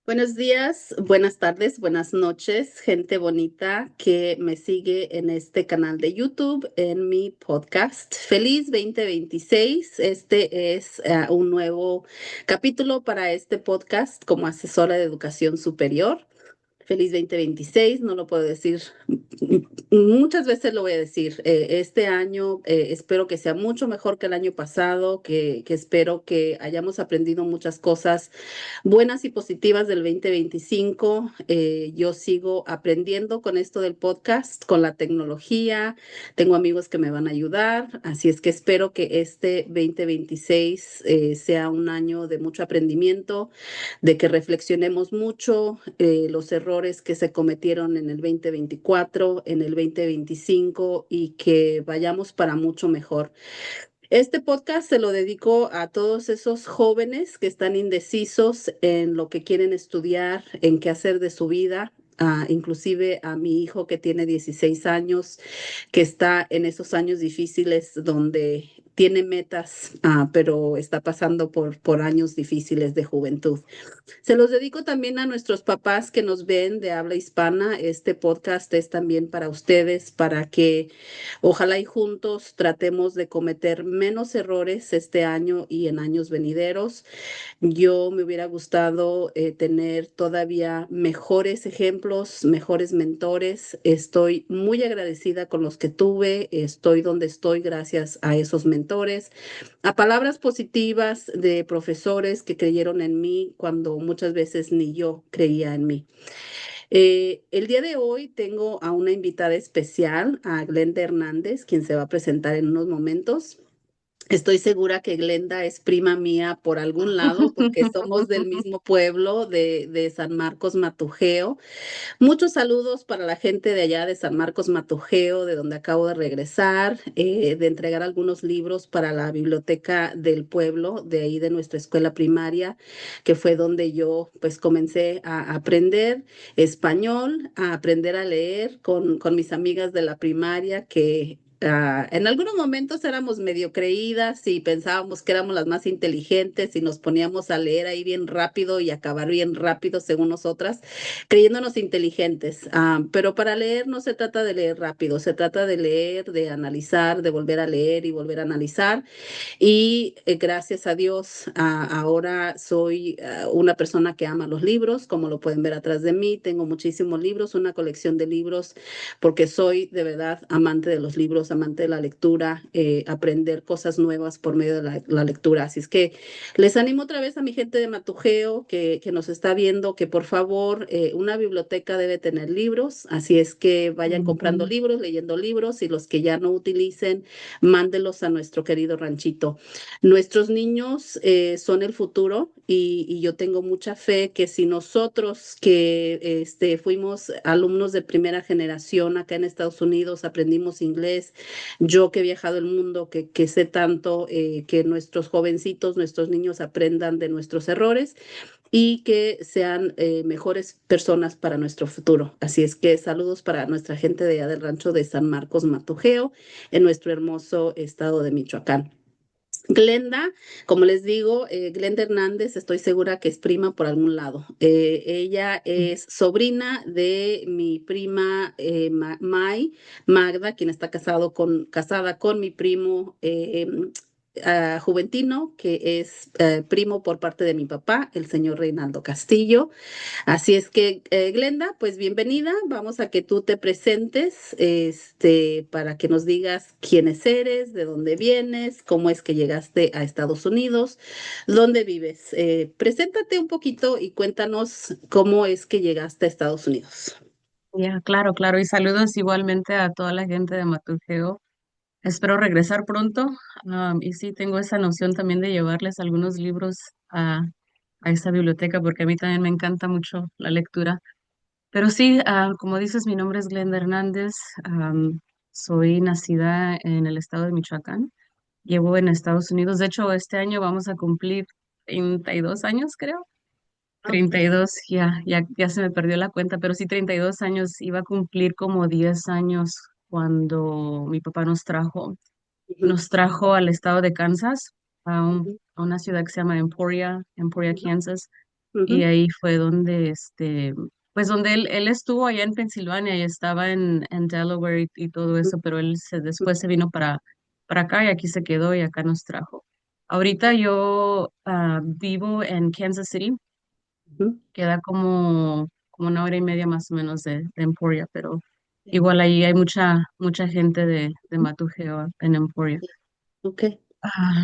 Buenos días, buenas tardes, buenas noches, gente bonita que me sigue en este canal de YouTube, en mi podcast. Feliz 2026. Este es un nuevo capítulo para este podcast como asesora de educación superior. Feliz 2026, no lo puedo decir, muchas veces lo voy a decir. Este año espero que sea mucho mejor que el año pasado, que espero que hayamos aprendido muchas cosas buenas y positivas del 2025. Yo sigo aprendiendo con esto del podcast, con la tecnología. Tengo amigos que me van a ayudar, así es que espero que este 2026 sea un año de mucho aprendimiento, de que reflexionemos mucho los errores que se cometieron en el 2024, en el 2025 y que vayamos para mucho mejor. Este podcast se lo dedico a todos esos jóvenes que están indecisos en lo que quieren estudiar, en qué hacer de su vida. Inclusive a mi hijo que tiene 16 años, que está en esos años difíciles donde tiene metas, pero está pasando por años difíciles de juventud. Se los dedico también a nuestros papás que nos ven de habla hispana. Este podcast es también para ustedes, para que ojalá y juntos tratemos de cometer menos errores este año y en años venideros. Yo me hubiera gustado tener todavía mejores ejemplos, mejores mentores. Estoy muy agradecida con los que tuve. Estoy donde estoy gracias a esos mentores, a palabras positivas de profesores que creyeron en mí cuando muchas veces ni yo creía en mí. El día de hoy tengo a una invitada especial, a Glenda Hernández, quien se va a presentar en unos momentos. Estoy segura que Glenda es prima mía por algún lado, porque somos del mismo pueblo de San Marcos Matugeo. Muchos saludos para la gente de allá de San Marcos Matugeo, de donde acabo de regresar, de entregar algunos libros para la biblioteca del pueblo, de ahí de nuestra escuela primaria, que fue donde yo pues comencé a aprender español, a aprender a leer con mis amigas de la primaria que en algunos momentos éramos medio creídas y pensábamos que éramos las más inteligentes y nos poníamos a leer ahí bien rápido y acabar bien rápido según nosotras, creyéndonos inteligentes. Pero para leer no se trata de leer rápido, se trata de leer, de analizar, de volver a leer y volver a analizar. Y gracias a Dios, ahora soy una persona que ama los libros, como lo pueden ver atrás de mí. Tengo muchísimos libros, una colección de libros, porque soy de verdad amante de los libros, amante de la lectura, aprender cosas nuevas por medio de la lectura. Así es que les animo otra vez a mi gente de Matugeo que nos está viendo que por favor una biblioteca debe tener libros, así es que vayan comprando Ujú. libros, leyendo libros y los que ya no utilicen, mándelos a nuestro querido ranchito. Nuestros niños son el futuro y yo tengo mucha fe que si nosotros que fuimos alumnos de primera generación acá en Estados Unidos, aprendimos inglés, yo que he viajado el mundo, que sé tanto, que nuestros jovencitos, nuestros niños aprendan de nuestros errores y que sean mejores personas para nuestro futuro. Así es que saludos para nuestra gente de allá del rancho de San Marcos Matugeo, en nuestro hermoso estado de Michoacán. Glenda, como les digo, Glenda Hernández, estoy segura que es prima por algún lado. Ella es sobrina de mi prima May Magda, quien está casada con mi primo Juventino, que es primo por parte de mi papá, el señor Reinaldo Castillo. Así es que, Glenda, pues bienvenida. Vamos a que tú te presentes, para que nos digas quiénes eres, de dónde vienes, cómo es que llegaste a Estados Unidos, dónde vives. Preséntate un poquito y cuéntanos cómo es que llegaste a Estados Unidos. Ya, claro, claro. Y saludos igualmente a toda la gente de Matugeo. Espero regresar pronto. Y sí, tengo esa noción también de llevarles algunos libros a esta biblioteca porque a mí también me encanta mucho la lectura. Pero sí, como dices, mi nombre es Glenda Hernández. Soy nacida en el estado de Michoacán. Llevo en Estados Unidos. De hecho, este año vamos a cumplir 32 años, creo. 32, ya se me perdió la cuenta, pero sí 32 años, iba a cumplir como 10 años cuando mi papá Ujú, nos trajo al estado de Kansas, ujú, a una ciudad que se llama Emporia, ujú. Kansas. y ujú, ahí fue donde, pues donde él estuvo allá en Pensilvania y estaba en Delaware y todo eso, pero después se vino para acá y aquí se quedó y acá nos trajo. Ahorita yo vivo en Kansas City, ujú, queda como una hora y media más o menos de Emporia, pero ujú. igual ahí hay mucha gente de Matugeo en Emporia. Ok. Ah,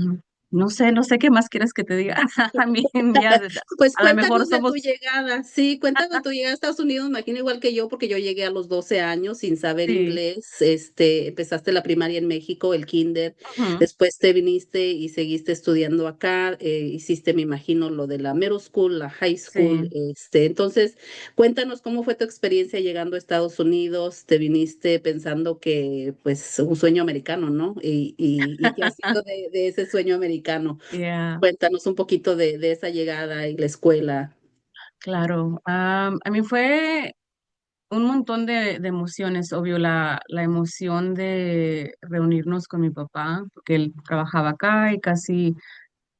no sé qué más quieres que te diga. A mí ya, Pues a lo mejor cuéntanos de tu somos, llegada. Sí, cuéntanos de tu llegada a Estados Unidos, me imagino igual que yo, porque yo llegué a los 12 años sin saber sí. inglés. Empezaste la primaria en México, el kinder, Ujú, después te viniste y seguiste estudiando acá, hiciste, me imagino, lo de la middle school, la high school. sí. Entonces, cuéntanos cómo fue tu experiencia llegando a Estados Unidos. Te viniste pensando que, pues, un sueño americano, ¿no? Y qué ha sido de ese sueño americano. Yeah, Cuéntanos un poquito de esa llegada y la escuela. claro. A mí fue un montón de emociones, obvio, la emoción de reunirnos con mi papá, porque él trabajaba acá y casi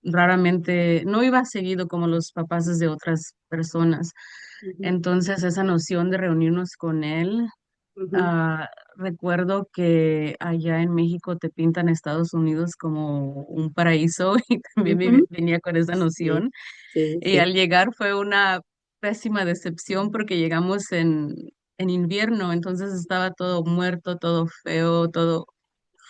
raramente, no iba seguido como los papás de otras personas. Ujú, Entonces, esa noción de reunirnos con él, ujú, ah, recuerdo que allá en México te pintan Estados Unidos como un paraíso y también ujú. venía con esa Sí, noción. sí, Y sí. al llegar fue una pésima decepción porque llegamos en invierno, entonces estaba todo muerto, todo feo, todo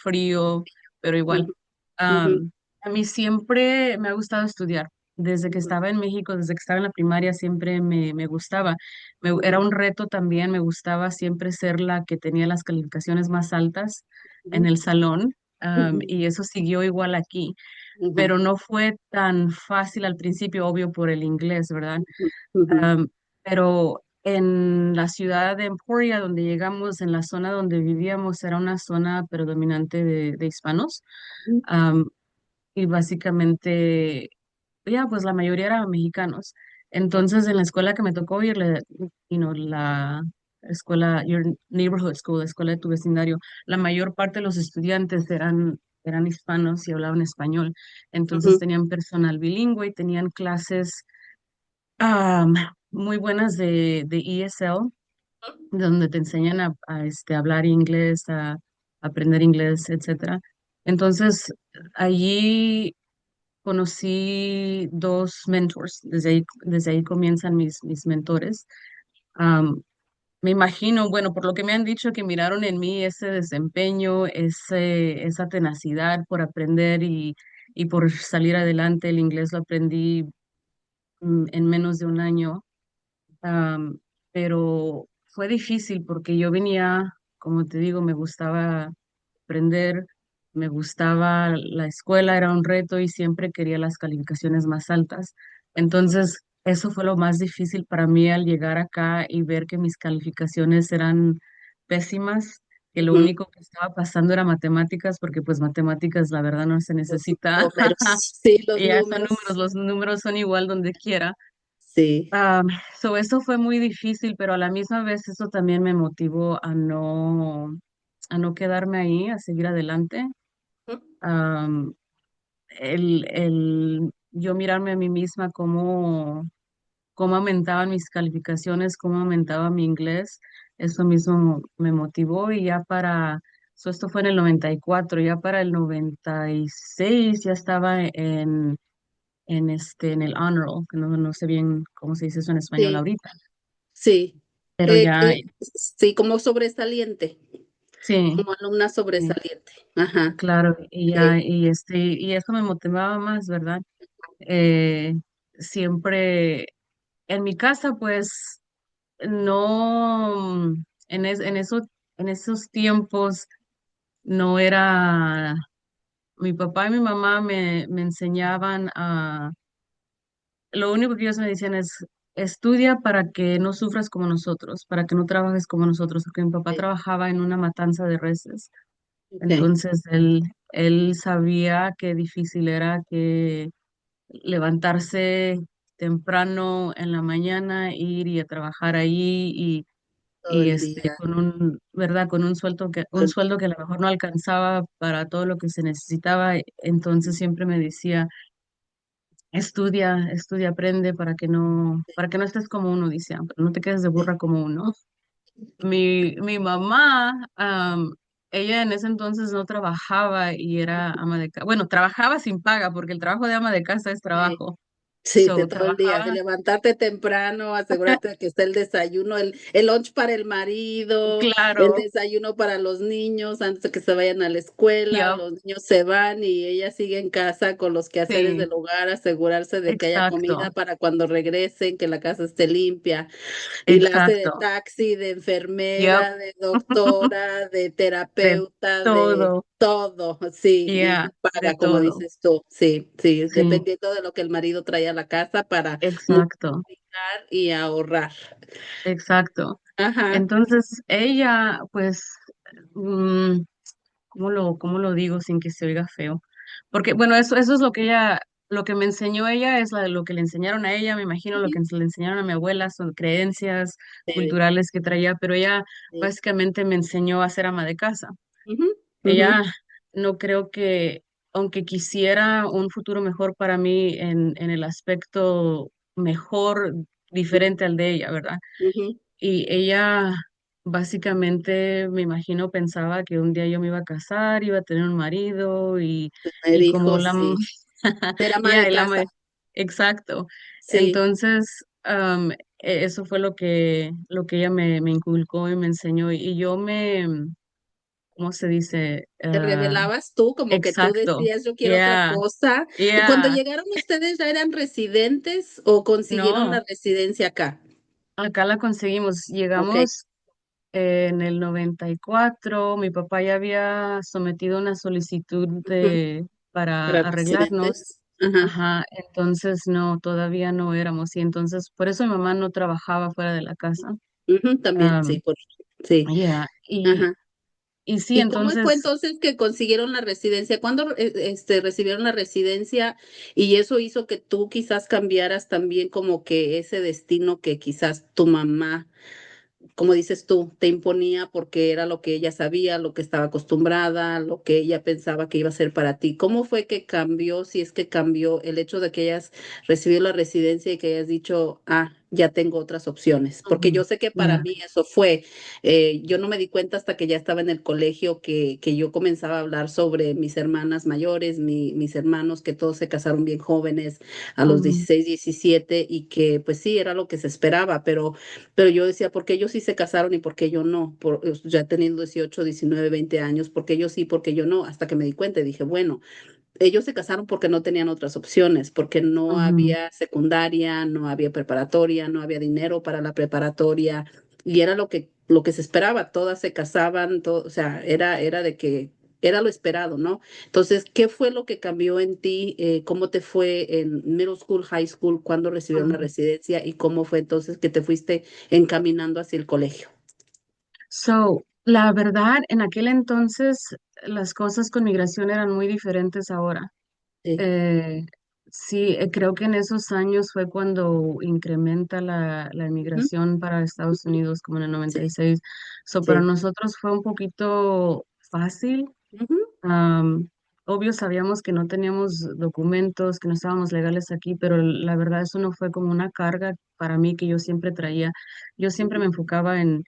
frío, pero igual. Ujú, ujú, am, a mí siempre me ha gustado estudiar. Desde que ujú, estaba en México, desde que estaba en la primaria, siempre me gustaba. Era ujú, un reto también, me gustaba siempre ser la que tenía las calificaciones más altas en ujú, el salón, ujú, y eso siguió igual aquí, ujú, pero no fue tan fácil al principio, obvio, por el inglés, ¿verdad? ujú, ujú, Am, pero en la ciudad de Emporia, donde llegamos, en la zona donde vivíamos, era una zona predominante de hispanos. Am, y básicamente, ya, pues la mayoría eran mexicanos. Entonces, en la escuela que me tocó ir, la escuela, Your Neighborhood School, la escuela de tu vecindario, la mayor parte de los estudiantes eran hispanos y hablaban español. Entonces, ujú, tenían personal bilingüe y tenían clases am, muy buenas de ESL, donde te enseñan a hablar inglés, a aprender inglés, etcétera. Entonces, allí conocí dos mentors. Desde ahí comienzan mis mentores. Am, Me imagino, bueno, por lo que me han dicho, que miraron en mí ese desempeño, esa tenacidad por aprender y por salir adelante. El inglés lo aprendí en menos de un año. Am, pero fue difícil porque yo venía, como te digo, me gustaba aprender, me gustaba la escuela, era un reto y siempre quería las calificaciones más altas. Entonces, eso fue lo más difícil para mí al llegar acá y ver que mis calificaciones eran pésimas, que lo ujú. único que estaba pasando era matemáticas, porque pues matemáticas la verdad no se Los necesita. números, sí, los Ya son números, números. los números son igual donde quiera. Sí. Eso fue muy difícil, pero a la misma vez eso también me motivó a no quedarme ahí, a seguir adelante. Ujú, Am, yo mirarme a mí misma cómo aumentaban mis calificaciones, cómo aumentaba mi inglés, eso mismo me motivó y esto fue en el 94, ya para el 96 ya estaba en el honor roll, que no sé bien cómo se dice eso en español sí, ahorita, sí. pero ya, Sí, como sobresaliente, sí, como alumna sí, sobresaliente. Ajá. claro, Sí. y eso me motivaba más, ¿verdad? Eh, Siempre en mi casa, pues, no, en esos tiempos no era, mi papá y mi mamá me enseñaban lo único que ellos me decían es, estudia para que no sufras como nosotros, para que no trabajes como nosotros, porque mi papá Sí, trabajaba en una matanza de reses. ok, Entonces él sabía qué difícil era que levantarse temprano en la mañana, ir y a trabajar ahí todo y el día. ¿verdad? Con un sueldo que a lo mejor no alcanzaba para todo lo que se necesitaba. Entonces siempre me decía, estudia, estudia, aprende para que no estés como uno, dice, no te quedes de Sí, burra como uno. Mi mamá, ella en ese entonces no trabajaba y era ama de casa. Bueno, trabajaba sin paga porque el trabajo de ama de casa es sí. trabajo. Sí, de So, todo el día, de trabajaba, levantarte temprano, asegúrate de que esté el desayuno, el lunch para el marido, el claro, desayuno para los niños antes de que se vayan a la escuela, yup, los niños se van y ella sigue en casa con los quehaceres sí, del hogar, asegurarse de que haya exacto, comida para cuando regresen, que la casa esté limpia. Y la hace de exacto, taxi, de yup, enfermera, de doctora, de de terapeuta, de todo, todo, sí, yeah, y de paga, como todo, dices tú, sí, sí, sí, dependiendo de lo que el marido trae a la casa para exacto, multiplicar y ahorrar. exacto. Ajá, Entonces, ella, pues, mm, cómo lo digo sin que se oiga feo? Porque, bueno, eso es lo que ella, lo que me enseñó ella, es lo que le enseñaron a ella, me imagino lo ujú, que le enseñaron a mi abuela, son creencias sí, culturales que traía, pero ella sí, básicamente me enseñó a ser ama de casa. ujú, ujú, Ella no creo que, aunque quisiera un futuro mejor para mí en el aspecto mejor, diferente al de ella, ¿verdad? ujú. Y ella básicamente, me imagino, pensaba que un día yo me iba a casar, iba a tener un marido Me y como dijo, sí, ser ama ya, de casa, exacto. sí, Entonces, eso fue lo que ella me inculcó y me enseñó y yo ¿cómo se dice? te revelabas tú, como que tú Exacto. decías, yo quiero otra Yeah, cosa. Y cuando yeah. llegaron ustedes, ¿ya eran residentes o consiguieron No, la residencia acá? acá la conseguimos. Ok. Llegamos en el 94. Mi papá ya había sometido una solicitud Ujú. para Para arreglarnos. residentes. Ajá. Ajá, entonces no, todavía no éramos. Y entonces, por eso mi mamá no trabajaba fuera de la casa. Ujú, también, sí, sí. Yeah, Ajá. y sí, ¿Y cómo fue entonces, entonces que consiguieron la residencia? ¿Cuándo recibieron la residencia y eso hizo que tú quizás cambiaras también como que ese destino que quizás tu mamá, como dices tú, te imponía porque era lo que ella sabía, lo que estaba acostumbrada, lo que ella pensaba que iba a ser para ti? ¿Cómo fue que cambió, si es que cambió el hecho de que hayas recibido la residencia y que hayas dicho, ah, ya tengo otras opciones? Porque yo ujú, sé que para yeah, mí eso fue, yo no me di cuenta hasta que ya estaba en el colegio que yo comenzaba a hablar sobre mis hermanas mayores, mis hermanos que todos se casaron bien jóvenes a los ujú, 16 17 y que pues sí, era lo que se esperaba, pero yo decía, ¿por qué ellos sí se casaron y por qué yo no? Ya teniendo 18 19 20 años, ¿por qué ellos sí, por qué yo no? Hasta que me di cuenta y dije, bueno, ellos se casaron porque no tenían otras opciones, porque no ujú. había secundaria, no había preparatoria, no había dinero para la preparatoria y era lo que se esperaba, todas se casaban, todo, o sea, era de que era lo esperado, ¿no? Entonces, ¿qué fue lo que cambió en ti? ¿Cómo te fue en middle school, high school, cuando recibieron la Ujú. residencia y cómo fue entonces que te fuiste encaminando hacia el colegio? So, la verdad, en aquel entonces las cosas con migración eran muy diferentes ahora. Sí. Eh, sí, creo que en esos años fue cuando incrementa la Ujú, inmigración para Estados ujú. Unidos, como en el Sí, 96. So, para sí. nosotros fue un poquito fácil. Ujú, Am, Obvio, sabíamos que no teníamos documentos, que no estábamos legales aquí, pero la verdad eso no fue como una carga para mí que yo siempre traía. Yo siempre ujú, me enfocaba en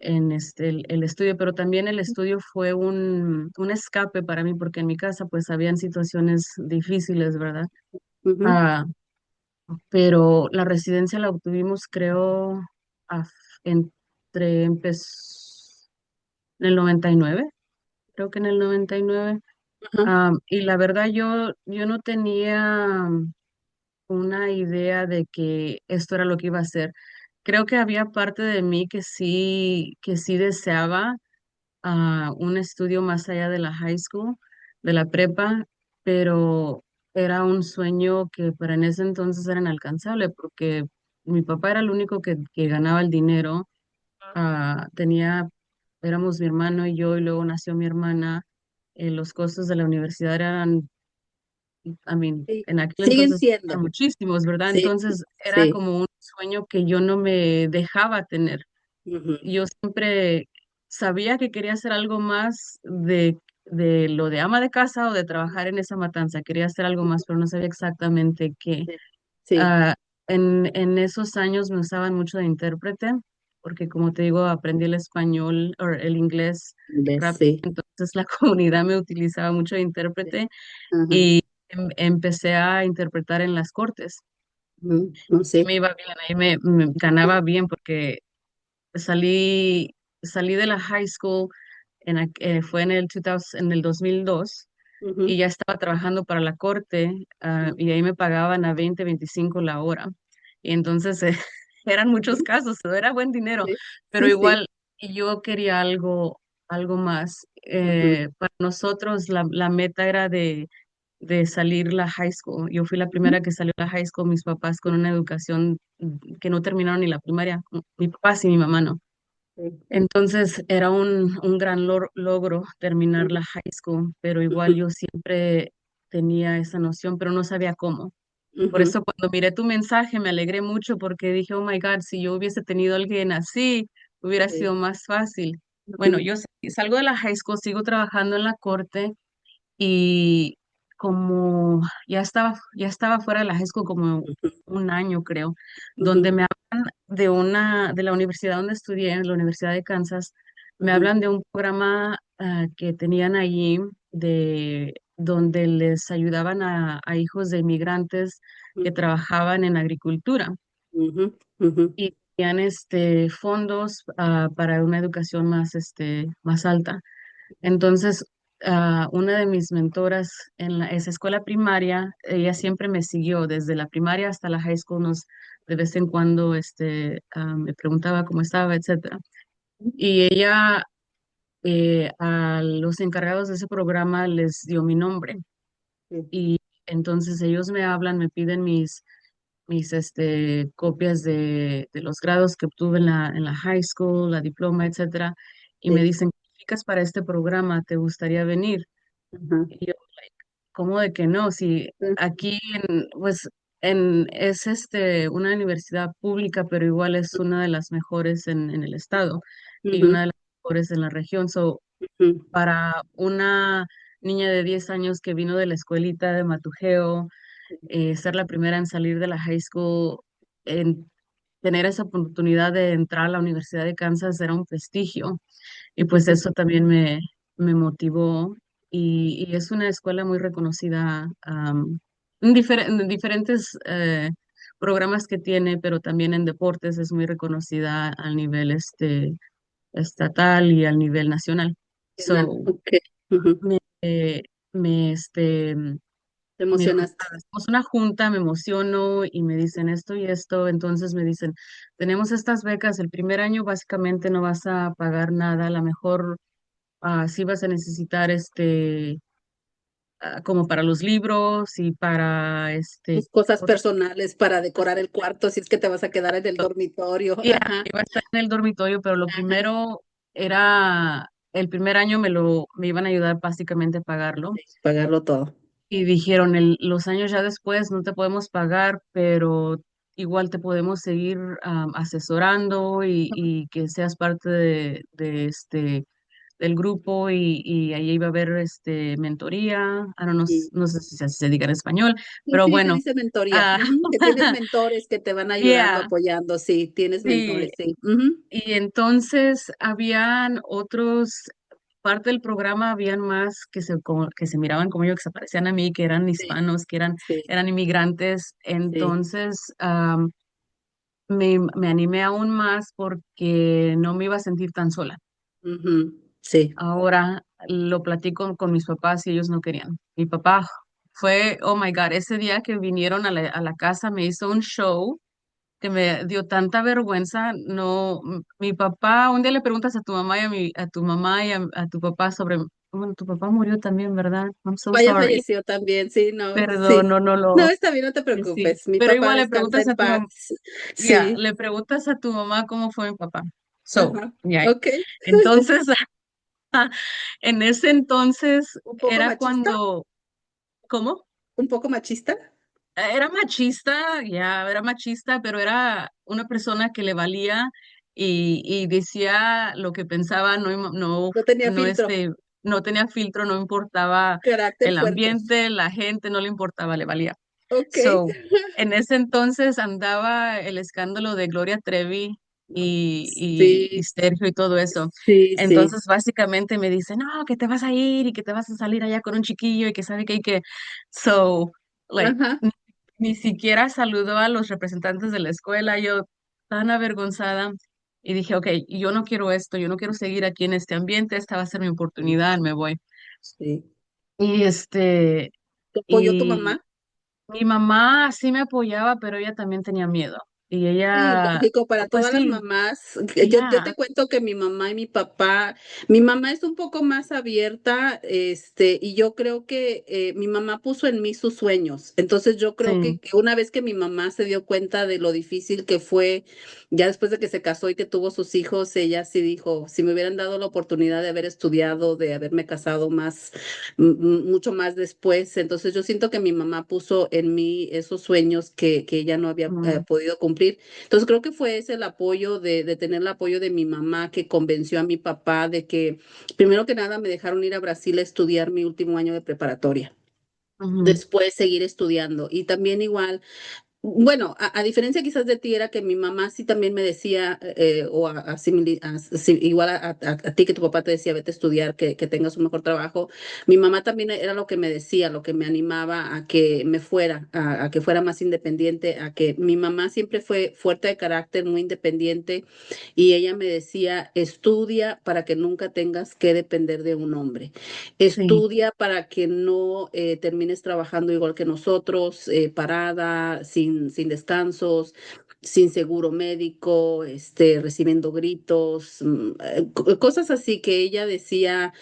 el estudio, pero también el estudio fue un escape para mí, porque en mi casa pues habían situaciones difíciles, ¿verdad? ujú, Ah, pero la residencia la obtuvimos, creo, a empezó en el 99, creo que en el 99. ajá, Y la verdad yo no tenía una idea de que esto era lo que iba a hacer. Creo que había parte de mí que sí deseaba un estudio más allá de la high school, de la prepa, pero era un sueño que para en ese entonces era inalcanzable porque mi papá era el único que ganaba el dinero. Éramos mi hermano y yo, y luego nació mi hermana. Los costos de la universidad eran, sí. en aquel Siguen entonces eran siendo. muchísimos, ¿verdad? Sí, Entonces era sí. como un sueño que yo no me dejaba tener. Ujú, Yo siempre sabía que quería hacer algo más de lo de ama de casa o de trabajar en esa matanza. Quería hacer algo más, pero no sabía exactamente qué. Sí, sí, Ah, en esos años me usaban mucho de intérprete, porque como te digo, aprendí el español o el inglés rápido, sí, entonces la comunidad me utilizaba mucho de sí. intérprete Ajá, y empecé a interpretar en las cortes. no sé. Me iba bien, ahí me ganaba bien porque salí, salí de la high school, fue en el 2000, en el 2002 y Ujú, ya estaba trabajando para la corte, y ahí me pagaban a 20-25 la hora. Y entonces eran muchos ujú, casos, era buen dinero, sí, pero sí, sí. igual y yo quería algo más. Ujú, Para nosotros la meta era de salir la high school. Yo fui la ujú, primera que salió la high school, mis papás con una educación que no terminaron ni la primaria, mi papá sí, mi mamá no. sí, Entonces era un gran logro terminar la high school, pero igual ujú, yo siempre tenía esa noción, pero no sabía cómo. Por ujú, eso cuando miré tu mensaje me alegré mucho porque dije, oh my God, si yo hubiese tenido a alguien así, hubiera sido sí, más fácil. Bueno, ujú, yo salgo de la high school, sigo trabajando en la corte y como ya estaba fuera de la high school como ujú, un año, creo, donde ujú, me hablan de la universidad donde estudié, en la Universidad de Kansas, me ujú, hablan de un programa que tenían allí de donde les ayudaban a hijos de inmigrantes que ujú, trabajaban en agricultura ujú, ujú, y tenían fondos para una educación más, más alta. Entonces, una de mis mentoras en esa escuela primaria, ella siempre me siguió desde la primaria hasta la high school, de vez en cuando me preguntaba cómo estaba, etcétera. Y ella a los encargados de ese programa les dio mi nombre. sí, Y entonces ellos me hablan, me piden mis copias de los grados que obtuve en la high school, la diploma, etcétera, y me sí, dicen, ¿calificas para este programa? ¿Te gustaría venir? ajá, Y yo, ¿cómo de que no? Si aquí pues es una universidad pública, pero igual es una de las mejores en el estado y ujú, una de las mejores en la región. So, ujú, para una niña de 10 años que vino de la escuelita de Matugeo, ser la primera en salir de la high school, en tener esa oportunidad de entrar a la Universidad de Kansas era un prestigio. Y pues ujú, eso también me motivó y es una escuela muy reconocida en diferentes programas que tiene, pero también en deportes es muy reconocida al nivel estatal y al nivel nacional. nacional, So, ok, ujú, me, eh, me, este, te me- emocionaste. hacemos una junta, me emociono y me dicen esto y esto, entonces me dicen, tenemos estas becas, el primer año básicamente no vas a pagar nada, a lo mejor sí vas a necesitar como para los libros y para Tus cosas otras personales para decorar cosas. el cuarto, si es que te vas a quedar en el dormitorio, Ya, ajá, iba a estar en el dormitorio, pero lo ajá, primero el primer año me iban a ayudar básicamente a pagarlo. sí, pagarlo todo. Y dijeron, los años ya después no te podemos pagar, pero igual te podemos seguir asesorando y que seas parte del grupo y ahí iba a haber mentoría. No, Y no sé si así se diga en español, sí, pero sí, se bueno, dice mentoría, ah, ujú, que tienes mentores que te van ayudando, yeah, apoyando, sí, tienes sí. mentores, sí. Ujú, Y entonces habían parte del programa, habían más que se miraban como yo, que se parecían a mí, que eran sí, hispanos, sí, eran inmigrantes. sí, Entonces me animé aún más porque no me iba a sentir tan sola. ujú, sí, Ahora lo platico con mis papás y ellos no querían. Mi papá fue, oh my God, ese día que vinieron a la casa me hizo un show que me dio tanta vergüenza. No, mi papá, un día le preguntas a tu mamá y a tu mamá y a tu papá sobre, bueno, tu papá murió también, ¿verdad? I'm so vaya sorry. falleció también, sí, no, Perdón, sí. no No, lo, está bien, no te sí. preocupes, mi Pero papá igual le descansa preguntas en a tu paz, mamá, ya, sí, le preguntas a tu mamá cómo fue mi papá. So, ajá, ya. ok, Entonces, en ese entonces un poco era machista, cuando, ¿cómo? un poco machista, Era machista, ya, era machista, pero era una persona que le valía y decía lo que pensaba, no tenía no filtro, no tenía filtro, no importaba Carácter el fuerte. ambiente, la gente, no le importaba, le valía. Ok. So, en ese entonces andaba el escándalo de Gloria Trevi y Sí, Sergio y todo eso. sí, sí. Entonces, básicamente me dice, no, que te vas a ir y que te vas a salir allá con un chiquillo y que sabe que hay que... So, like, Ajá. ni siquiera saludó a los representantes de la escuela, yo tan avergonzada. Y dije, ok, yo no quiero esto, yo no quiero seguir aquí en este ambiente, esta va a ser mi oportunidad, me voy. Sí. Y ¿Te apoyó tu y mamá? mi mamá sí me apoyaba, pero ella también tenía miedo. Y Sí, ella, lógico, para pues todas las sí, mamás. Yo ya, te cuento que mi mamá y mi mamá es un poco más abierta, y yo creo que mi mamá puso en mí sus sueños. Entonces yo creo sí, que una vez que mi mamá se dio cuenta de lo difícil que fue, ya después de que se casó y que tuvo sus hijos, ella sí dijo, si me hubieran dado la oportunidad de haber estudiado, de haberme casado más, mucho más después. Entonces yo siento que mi mamá puso en mí esos sueños que ella no había mm, podido cumplir. Entonces creo que fue ese el apoyo de tener el apoyo de mi mamá que convenció a mi papá de que, primero que nada, me dejaron ir a Brasil a estudiar mi último año de preparatoria. ujú, Después seguir estudiando. Y también igual bueno, a diferencia quizás de ti, era que mi mamá sí también me decía, o igual a ti que tu papá te decía, vete a estudiar, que tengas un mejor trabajo. Mi mamá también era lo que me decía, lo que me animaba a que me fuera, a que fuera más independiente, a que mi mamá siempre fue fuerte de carácter, muy independiente, y ella me decía, estudia para que nunca tengas que depender de un hombre. sí, Estudia para que no termines trabajando igual que nosotros, parada, sin descansos, sin seguro médico, recibiendo gritos, cosas así que ella decía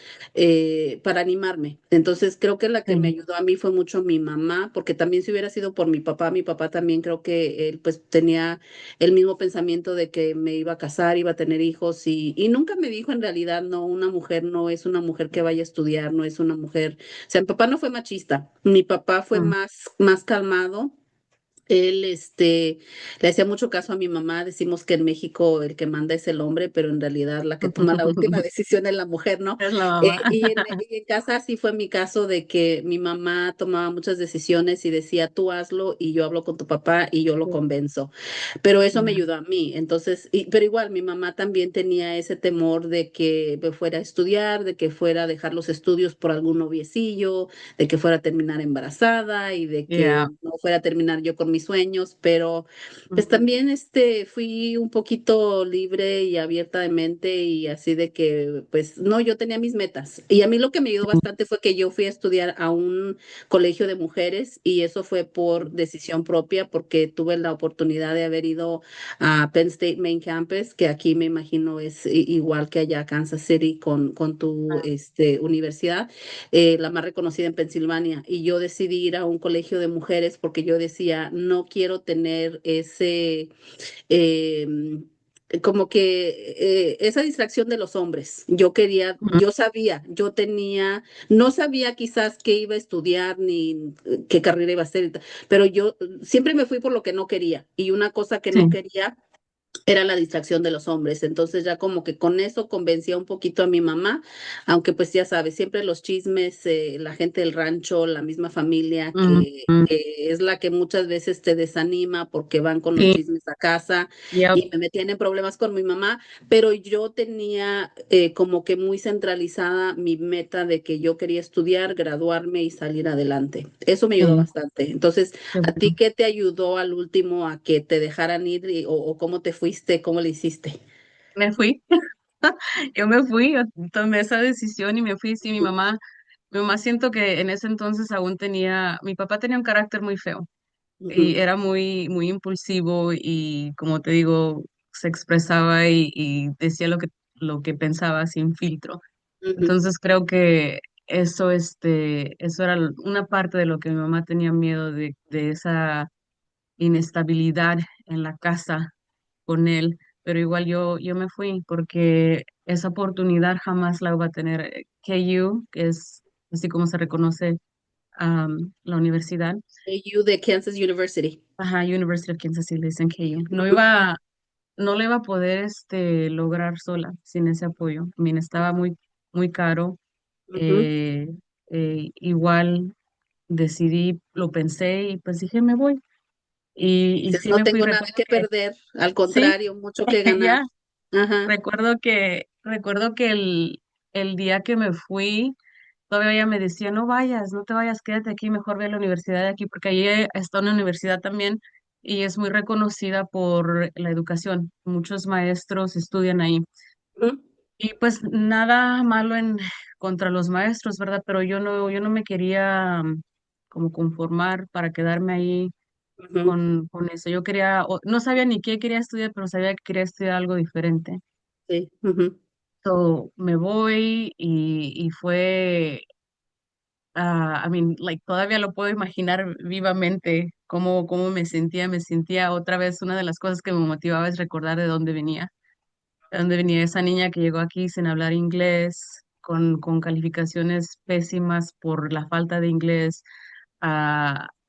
para animarme. Entonces creo que la que me sí, ayudó a mí fue mucho mi mamá, porque también si hubiera sido por mi papá también creo que él pues tenía el mismo pensamiento de que me iba a casar, iba a tener hijos y nunca me dijo en realidad, no, una mujer no es una mujer que vaya a estudiar, no es una mujer, o sea, mi papá no fue machista, mi papá fue mm, más calmado. Él, le hacía mucho caso a mi mamá. Decimos que en México el que manda es el hombre, pero en realidad la que toma la última decisión es la mujer, ¿no? es la mamá. Y en casa sí fue mi caso de que mi mamá tomaba muchas decisiones y decía, tú hazlo y yo hablo con tu papá y yo lo convenzo. Pero eso me Ya, ayudó a mí. Entonces, pero igual mi mamá también tenía ese temor de que me fuera a estudiar, de que fuera a dejar los estudios por algún noviecillo, de que fuera a terminar embarazada y de ya, que no fuera a terminar yo con mis sueños, pero pues ujú, también fui un poquito libre y abierta de mente y así de que pues no, yo tenía mis metas. Y a mí lo que me ayudó bastante fue que yo fui a estudiar a un colegio de mujeres y eso fue por decisión propia porque tuve la oportunidad de haber ido a Penn State Main Campus, que aquí me imagino es igual que allá Kansas City con tu universidad, la más reconocida en Pensilvania. Y yo decidí ir a un colegio de mujeres porque yo decía, no quiero tener eh, como que esa distracción de los hombres. Yo quería, ujú, yo sabía, no sabía quizás qué iba a estudiar ni qué carrera iba a hacer, pero yo siempre me fui por lo que no quería. Y una cosa que no sí, quería era la distracción de los hombres. Entonces ya como que con eso convencía un poquito a mi mamá, aunque pues ya sabes, siempre los chismes, la gente del rancho, la misma familia ujú, que es la que muchas veces te desanima porque van con los sí, chismes a casa yep, y me metían en problemas con mi mamá, pero yo tenía como que muy centralizada mi meta de que yo quería estudiar, graduarme y salir adelante. Eso me ayudó sí, bastante. Entonces, qué ¿a ti bueno. qué te ayudó al último a que te dejaran ir o cómo te fuiste, cómo le hiciste? Me fui, yo me fui, yo tomé esa decisión y me fui, sí, mi mamá siento que en ese entonces aún tenía, mi papá tenía un carácter muy feo. Y Ujú, era muy, muy impulsivo y como te digo, se expresaba y decía lo que pensaba sin filtro. ujú, Entonces creo que eso, eso era una parte de lo que mi mamá tenía miedo de esa inestabilidad en la casa con él, pero igual yo me fui porque esa oportunidad jamás la iba a tener KU, que es así como se reconoce la universidad. You de Kansas University. Ajá, University of Kansas City, le dicen KU. Ujú, No lo iba a poder lograr sola sin ese apoyo. Estaba muy, muy caro Ujú. igual decidí, lo pensé y pues dije, me voy. Y Dices, sí no me fui, tengo nada recuerdo que que, perder, al sí, contrario, mucho que ganar. ya, Ajá. recuerdo que el día que me fui, todavía ella me decía, no vayas, no te vayas, quédate aquí, mejor ve a la universidad de aquí, porque allí está una universidad también y es muy reconocida por la educación. Muchos maestros estudian ahí. Ujú, Y pues nada malo en contra los maestros, ¿verdad? Pero yo no me quería como conformar para quedarme ahí ujú, con eso. Yo quería, no sabía ni qué quería estudiar, pero sabía que quería estudiar algo diferente. sí, ujú, So, me voy y fue, I mean, like, todavía lo puedo imaginar vivamente cómo me sentía. Me sentía otra vez, una de las cosas que me motivaba es recordar de dónde venía. De dónde venía esa niña que llegó aquí sin hablar inglés, con calificaciones pésimas por la falta de inglés,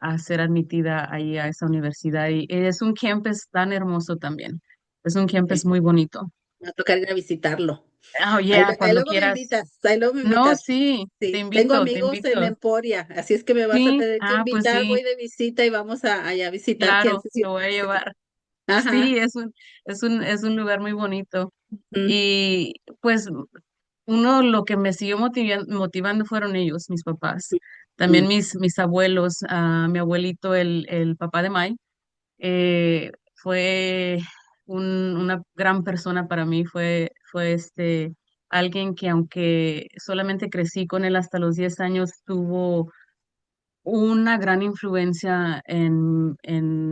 a ser admitida ahí a esa universidad. Y es un campus tan hermoso también. Es un campus sí. muy bonito. Me va a tocar ir a visitarlo. Oh, Ahí, yeah, ahí cuando luego me quieras. invitas, ahí luego me No, invitas. sí, te Sí, tengo invito, te amigos en invito. Emporia, así es que me vas a Sí, tener que pues invitar, sí, voy de visita y vamos a allá a visitar claro, Kansas te voy a University. llevar. Ajá. Sí, es un lugar muy bonito. Mm, Y pues uno, lo que me siguió motivando fueron ellos, mis papás. También mm, mis abuelos, mi abuelito, el papá de Mai, fue una gran persona para mí. Fue alguien que, aunque solamente crecí con él hasta los 10 años, tuvo una gran influencia en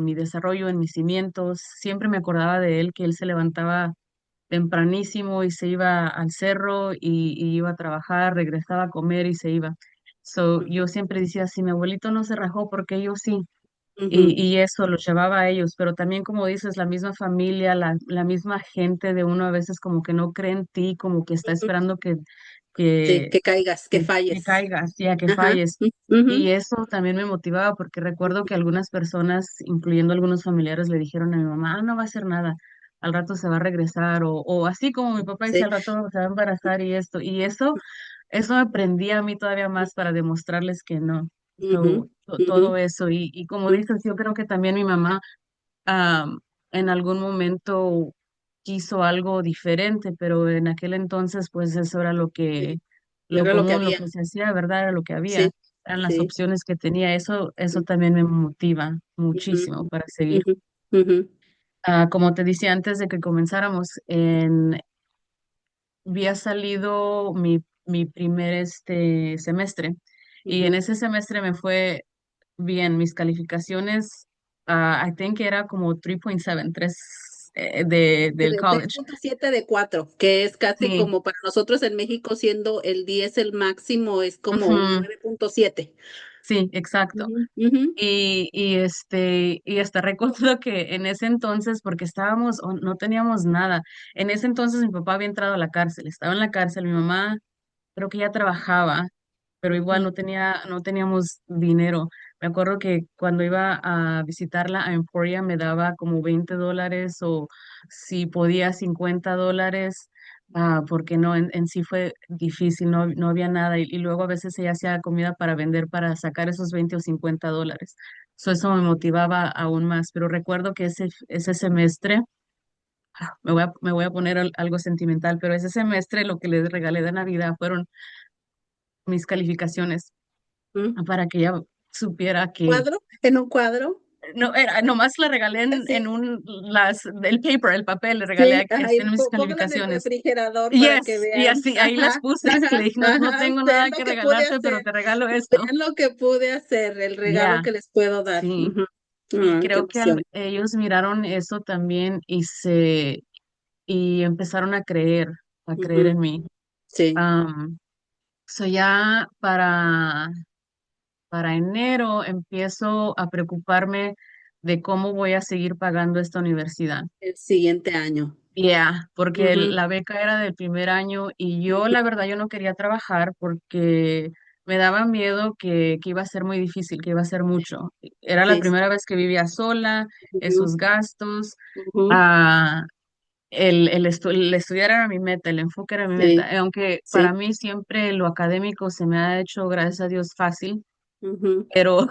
mi desarrollo, en mis cimientos. Siempre me acordaba de él, que él se levantaba tempranísimo y se iba al cerro y iba a trabajar, regresaba a comer y se iba. So, mm, yo siempre decía, si mi abuelito no se rajó, porque yo sí. Y, ujú, y eso los llevaba a ellos, pero también, como dices, la misma familia, la misma gente de uno a veces como que no cree en ti, como que está ujú. esperando Sí, que, que caigas, que que falles. caigas, ya que Ajá. falles. Y Ujú, eso también me motivaba porque recuerdo que algunas personas, incluyendo algunos familiares, le dijeron a mi mamá, no va a hacer nada, al rato se va a regresar, o así como mi papá dice, sí. al rato se va a embarazar y esto. Y eso me prendía a mí todavía más para demostrarles que no. Ujú, So, ujú, todo eso. Y como ujú, dices, yo creo que también mi mamá en algún momento quiso algo diferente, pero en aquel entonces, pues eso era sí. lo Era lo que común, lo había. que se hacía, ¿verdad? Era lo que había, Sí, eran las sí. opciones que tenía. Eso también me motiva Ujú, muchísimo para seguir. ujú, ujú, Como te decía antes de que comenzáramos, había salido mi primer semestre y en ujú. ese semestre me fue bien. Mis calificaciones, I think era como 3.7, 3 Sí, del de college. 3,7 de 4, que es casi Sí, como para nosotros en México, siendo el 10 el máximo, es como un ujú, 9,7. sí, exacto. Ujú, ujú, Y hasta recuerdo que en ese entonces, porque estábamos, no teníamos nada, en ese entonces mi papá había entrado a la cárcel, estaba en la cárcel, mi mamá creo que ya trabajaba, pero igual ujú, no teníamos dinero. Me acuerdo que cuando iba a visitarla a Emporia me daba como $20, o si podía $50, porque no, en sí fue difícil, no había nada. Y luego a veces ella hacía comida para vender para sacar esos $20 o $50. Eso me motivaba aún más. Pero recuerdo que ese semestre, me voy a poner algo sentimental, pero ese semestre lo que les regalé de Navidad fueron mis calificaciones, ujú. para que ella supiera que ¿Cuadro? ¿En un cuadro? no era, nomás la regalé en Sí, el paper, el papel, le regalé sí, ajá, y en mis póngala en el calificaciones. refrigerador para que Yes, y vean. así, ahí las Ajá, puse, le ajá, dije, no ajá. tengo Vean nada lo que que pude regalarte, pero hacer. te regalo esto. Vean lo que pude hacer, el regalo Ya, que les puedo dar. sí. Ujú. Y Qué creo que emoción. ellos miraron eso también y empezaron a creer Ujú, en mí. sí, Ya para enero empiezo a preocuparme de cómo voy a seguir pagando esta universidad. el siguiente año. Ya, porque Ujú, la beca era del primer año y yo, ujú, la verdad, yo no quería trabajar porque me daba miedo que iba a ser muy difícil, que iba a ser mucho. Era la sí, sí. primera vez que vivía sola, Ujú, esos gastos. ujú, ah, el estudiar era mi meta, el enfoque era mi meta, Sí, aunque para sí. mí siempre lo académico se me ha hecho, gracias a Dios, fácil, Ujú. pero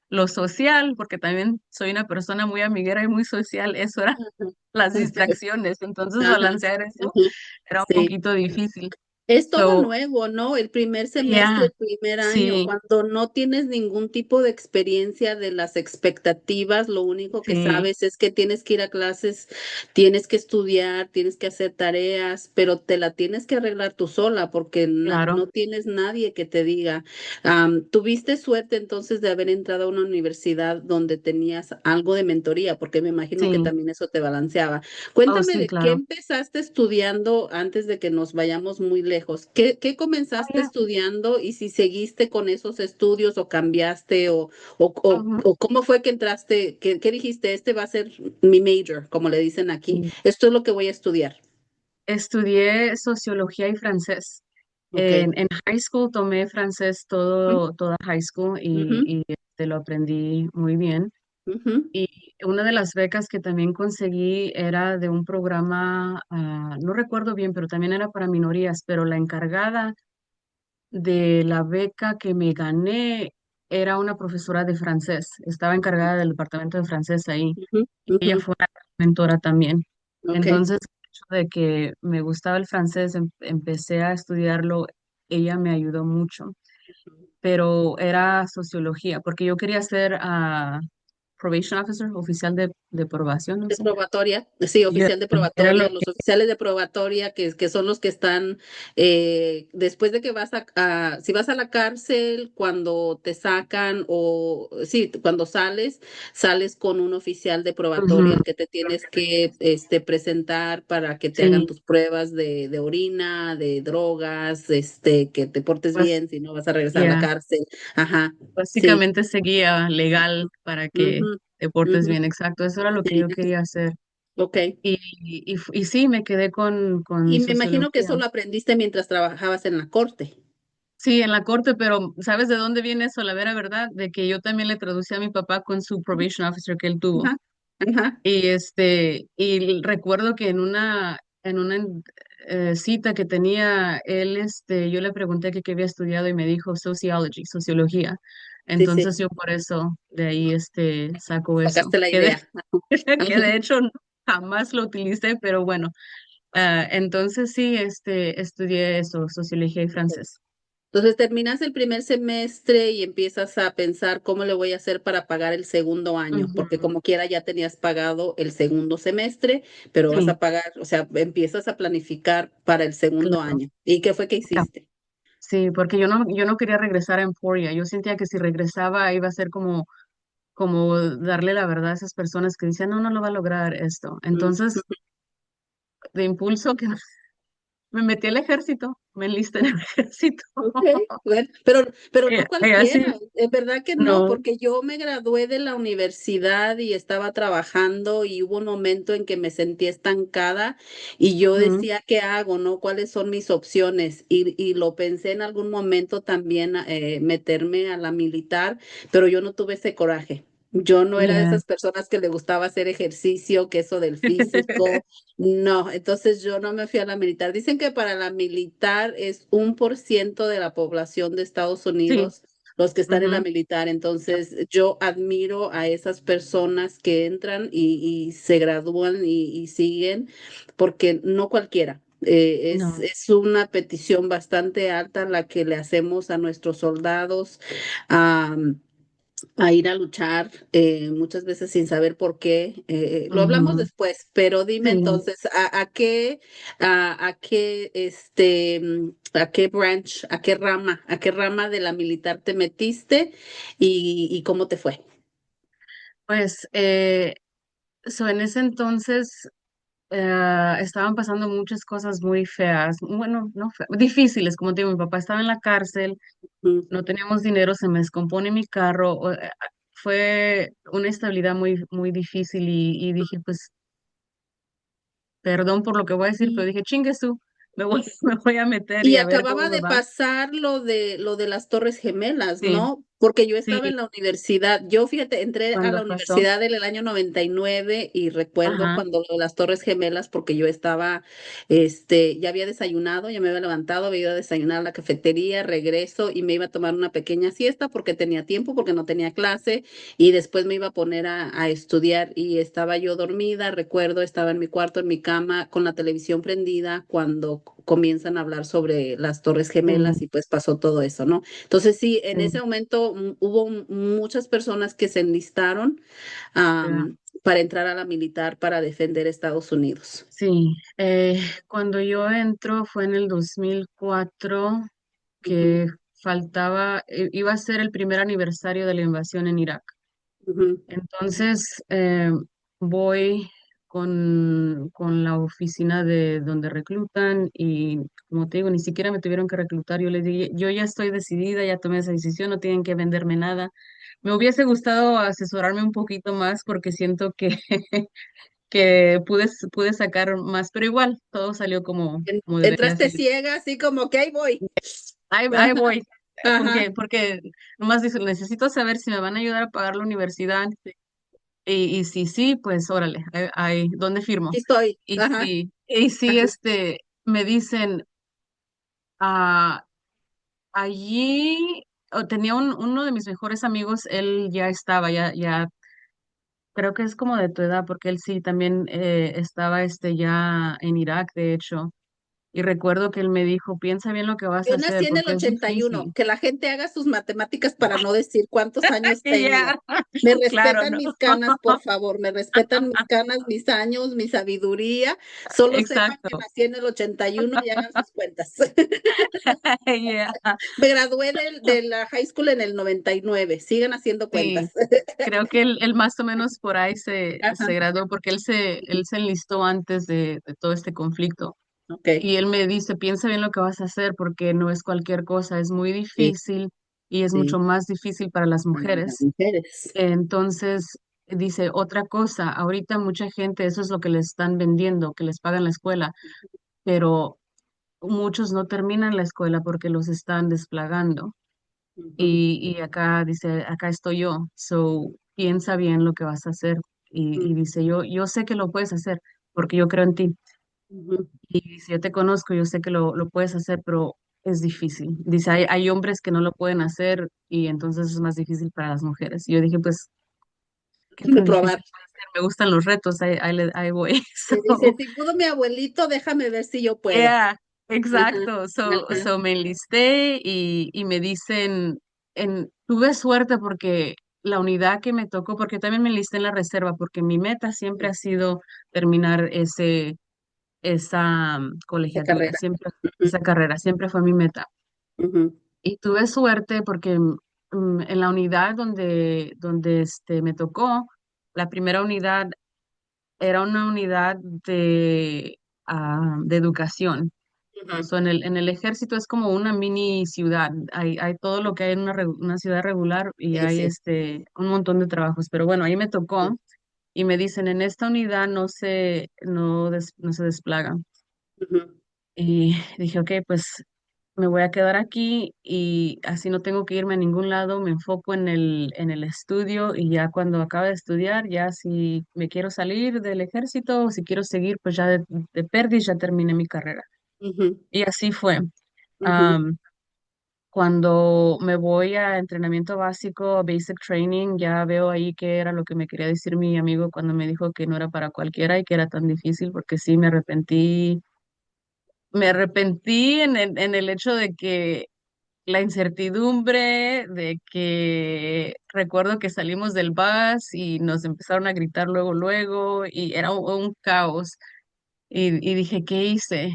lo social, porque también soy una persona muy amiguera y muy social, eso era Ujú. las distracciones, entonces Ajá, balancear eso ujú. era un Sí. poquito difícil. Es todo So, nuevo, ¿no? El primer semestre, yeah, el primer año, sí, cuando no tienes ningún tipo de experiencia de las expectativas, lo único que sí, sabes es que tienes que ir a clases, tienes que estudiar, tienes que hacer tareas, pero te la tienes que arreglar tú sola porque claro, no tienes nadie que te diga. Tuviste suerte entonces de haber entrado a una universidad donde tenías algo de mentoría, porque me imagino que sí, también eso te balanceaba. oh, Cuéntame sí, de qué claro. empezaste estudiando antes de que nos vayamos muy lejos. ¿Qué Oh, comenzaste yeah. estudiando y si seguiste con esos estudios o cambiaste Ujú. o cómo fue que entraste? ¿Qué dijiste? Este va a ser mi major, como le dicen aquí. Y Esto es lo que voy a estudiar. estudié sociología y francés. Ok. En high school tomé francés toda high school Ujú, y lo aprendí muy bien. ujú, Y una de las becas que también conseguí era de un programa, no recuerdo bien, pero también era para minorías, pero la encargada de la beca que me gané era una profesora de francés. Estaba encargada del departamento de francés ahí. ujú, Ella ujú. fue una mentora también. Ok. Entonces, el hecho de que me gustaba el francés, empecé a estudiarlo, ella me ayudó mucho, pero era sociología, porque yo quería ser probation officer, oficial de probación, no De sé. probatoria, sí, Yo, oficial de era lo probatoria, los que... oficiales de probatoria que son los que están después de que si vas a la cárcel, cuando te sacan o sí, cuando sales con un oficial de Ujú, probatoria al que te tienes que presentar para que te hagan sí, tus pruebas de orina, de drogas, que te portes pues, bien, si no vas a regresar a la ya, cárcel. Ajá, sí. básicamente seguía legal para que Ujú, te portes ujú, bien, exacto. Eso era lo que sí, yo quería hacer. ok. Y sí, me quedé con Y me imagino que eso sociología. lo aprendiste mientras trabajabas en la corte. Sí, en la corte, pero ¿sabes de dónde viene eso? La vera verdad, de que yo también le traducí a mi papá con su probation officer que él tuvo. Ajá, ajá, Y recuerdo que en una cita que tenía él, yo le pregunté que qué había estudiado y me dijo sociology, sociología. sí, sí, Entonces yo por eso de ahí saco eso. sacaste la idea. Que Ajá. de hecho jamás lo utilicé, pero bueno. Entonces sí, estudié eso, sociología y francés. Entonces terminas el primer semestre y empiezas a pensar cómo le voy a hacer para pagar el segundo año, porque Ujú. como quiera ya tenías pagado el segundo semestre, pero vas Sí, a pagar, o sea, empiezas a planificar para el segundo claro. año. ¿Y qué fue que hiciste? Sí, porque yo no quería regresar a Emporia. Yo sentía que si regresaba iba a ser como darle la verdad a esas personas que dicen, no, no lo va a lograr esto. Mm. Entonces, de impulso que me metí al ejército, me enlisté en el ejército. Ok, bueno, pero no Y así, cualquiera, es verdad que no, no. porque yo me gradué de la universidad y estaba trabajando y hubo un momento en que me sentí estancada y yo Ujú, decía, ¿qué hago? ¿No? ¿Cuáles son mis opciones? Y lo pensé en algún momento también meterme a la militar, pero yo no tuve ese coraje. Yo no era de yeah. esas personas que le gustaba hacer ejercicio, que eso del físico. No, entonces yo no me fui a la militar. Dicen que para la militar es 1% de la población de Estados Sí. Unidos los que están en la Ujú, militar. Entonces yo admiro a esas personas que entran y se gradúan y siguen, porque no cualquiera. no, Es una petición bastante alta la que le hacemos a nuestros soldados a ir a luchar, muchas veces sin saber por qué. Lo hablamos ujú, después, pero dime sí. entonces, a qué branch, a qué rama de la militar te metiste y cómo te fue? Pues, en ese entonces estaban pasando muchas cosas muy feas, bueno, no difíciles, como te digo, mi papá estaba en la cárcel, Mm, no teníamos dinero, se me descompone mi carro, fue una estabilidad muy, muy difícil y dije, pues, perdón por lo que voy a decir, pero Y, dije, chingue tú, me voy, me voy a meter y y a ver cómo acababa me de va. pasar lo de las Torres Gemelas, Sí, ¿no? Porque yo Sí, estaba en la universidad, yo fíjate, entré a la cuando pasó. universidad en el año 99 y recuerdo Ajá. cuando lo de las Torres Gemelas, porque yo estaba, ya había desayunado, ya me había levantado, había ido a desayunar a la cafetería, regreso y me iba a tomar una pequeña siesta porque tenía tiempo, porque no tenía clase y después me iba a poner a estudiar y estaba yo dormida, recuerdo, estaba en mi cuarto, en mi cama, con la televisión prendida cuando comienzan a hablar sobre las Torres Gemelas Sí, y pues pasó todo eso, ¿no? Entonces sí, en ese sí, momento hubo muchas personas que se enlistaron ya. para entrar a la militar para defender Estados Unidos. Sí, cuando yo entro fue en el 2004 Ujú, que faltaba, iba a ser el primer aniversario de la invasión en Irak. ujú. Entonces voy con la oficina de donde reclutan y como te digo, ni siquiera me tuvieron que reclutar. Yo les dije, yo ya estoy decidida, ya tomé esa decisión, no tienen que venderme nada. Me hubiese gustado asesorarme un poquito más porque siento que, que pude sacar más, pero igual todo salió como debería Entraste salir. ciega, así como que ahí voy. Ahí voy, Ajá, porque nomás dice, necesito saber si me van a ayudar a pagar la universidad. Y si sí, pues órale, ¿dónde aquí firmo? estoy. Y Ajá, si ajá. me dicen, ah, allí, tenía uno de mis mejores amigos, él ya estaba, ya, creo que es como de tu edad, porque él sí también estaba ya en Irak, de hecho. Y recuerdo que él me dijo, piensa bien lo que vas a Yo hacer, nací en el porque es 81. difícil. Que la gente haga sus matemáticas para no decir cuántos años Y tengo. ya, Me claro, respetan ¿no? mis canas, por favor, me respetan mis canas, mis años, mi sabiduría. Solo sepan que Exacto. nací en el 81 y hagan sus cuentas. Yeah, Me gradué de la high school en el 99. Sigan haciendo sí. cuentas. Creo que él más o menos por ahí se Ajá, graduó porque él se enlistó antes de todo este conflicto. ok. Y él me dice, piensa bien lo que vas a hacer porque no es cualquier cosa, es muy Sí, difícil y es mucho sí, más difícil para las para las mujeres. mujeres. Entonces, dice, otra cosa, ahorita mucha gente, eso es lo que les están vendiendo, que les pagan la escuela, pero muchos no terminan la escuela porque los están desplagando. Ujú, Y acá dice, acá estoy yo, so piensa bien lo que vas a hacer. Y dice, yo sé que lo puedes hacer porque yo creo en ti. ujú, Y dice, yo te conozco, yo sé que lo puedes hacer, pero es difícil. Dice, hay hombres que no lo pueden hacer y entonces es más difícil para las mujeres. Y yo dije, pues, ¿qué ujú. tan Probar. difícil puede ser? Me gustan los retos, ahí voy. Y dice, So, si pudo mi abuelito, déjame ver si yo puedo. yeah, Ajá, exacto. ajá, So me enlisté y me dicen, tuve suerte porque la unidad que me tocó, porque también me enlisté en la reserva, porque mi meta siempre ha sido terminar esa de colegiatura, carrera. siempre, Ujú, esa carrera, siempre fue mi meta. ujú, Y tuve suerte porque en la unidad donde me tocó, la primera unidad era una unidad de educación. ujú. So, en el ejército es como una mini ciudad. Hay todo lo que hay en una ciudad regular y Sí, hay sí. un montón de trabajos. Pero bueno, ahí me tocó Sí. y me dicen, en esta unidad no se desplagan. Ujú, Y dije, ok, pues me voy a quedar aquí y así no tengo que irme a ningún lado, me enfoco en el estudio y ya cuando acabe de estudiar, ya si me quiero salir del ejército o si quiero seguir, pues ya de perdiz ya terminé mi carrera. ujú, Y así fue. ujú, Cuando me voy a entrenamiento básico, basic training, ya veo ahí qué era lo que me quería decir mi amigo cuando me dijo que no era para cualquiera y que era tan difícil, porque sí me arrepentí en el hecho de que la incertidumbre, de que recuerdo que salimos del bus y nos empezaron a gritar luego, y era un caos. Y dije, ¿qué hice?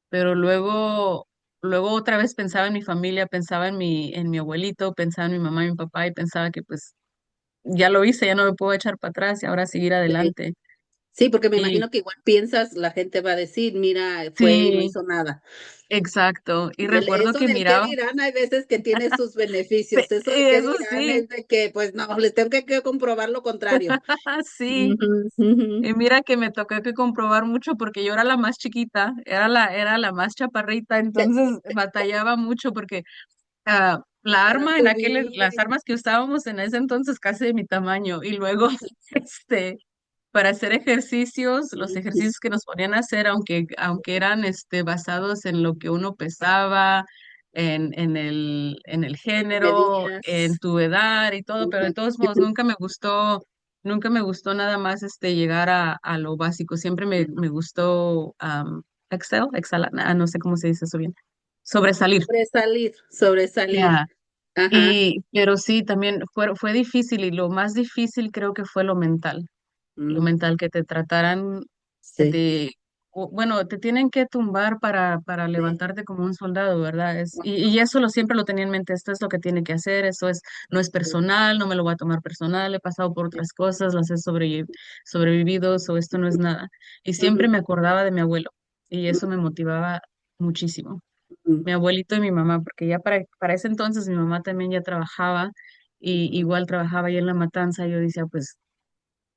Pero luego otra vez pensaba en mi familia, pensaba en mi abuelito, pensaba en mi mamá y mi papá y pensaba que pues ya lo hice, ya no me puedo echar para atrás y ahora seguir sí. adelante. Sí, porque me Y imagino que igual piensas, la gente va a decir, mira, fue y no sí, hizo nada. exacto. Y recuerdo Eso que del qué miraba, dirán, hay veces que tiene sus beneficios. Eso de qué eso dirán sí, es de que, pues no, les tengo que comprobar lo contrario. sí. Ujú, ujú. Y mira que me tocó que comprobar mucho porque yo era la más chiquita, era la más chaparrita, entonces batallaba mucho porque la para arma subir. las armas que usábamos en ese entonces casi de mi tamaño. Y luego, para hacer ejercicios, los Ujú. ejercicios que nos ponían a hacer, aunque eran basados en lo que uno pesaba, en el Lo que género, en medías. tu edad y todo, pero de Ujú. todos modos nunca me gustó nada más llegar a lo básico. Siempre me gustó Excel, no sé cómo se dice eso bien. Sobresalir. Sobresalir, sobresalir. Ya. Ajá. Pero sí, también fue difícil y lo más difícil creo que fue lo Mm, mental, que te trataran, que sí, bueno, te tienen que tumbar para sí. levantarte como un soldado, ¿verdad? Y eso siempre lo tenía en mente, esto es lo que tiene que hacer, no es Sí, personal, no me lo voy a tomar personal, he pasado por sí. otras cosas, las he sobrevivido, o esto no es nada. Y siempre Ujú, me acordaba de mi abuelo y eso ujú, me motivaba muchísimo. ujú. Mi abuelito y mi mamá, porque ya para ese entonces mi mamá también ya trabajaba y igual trabajaba ahí en La Matanza. Y yo decía, pues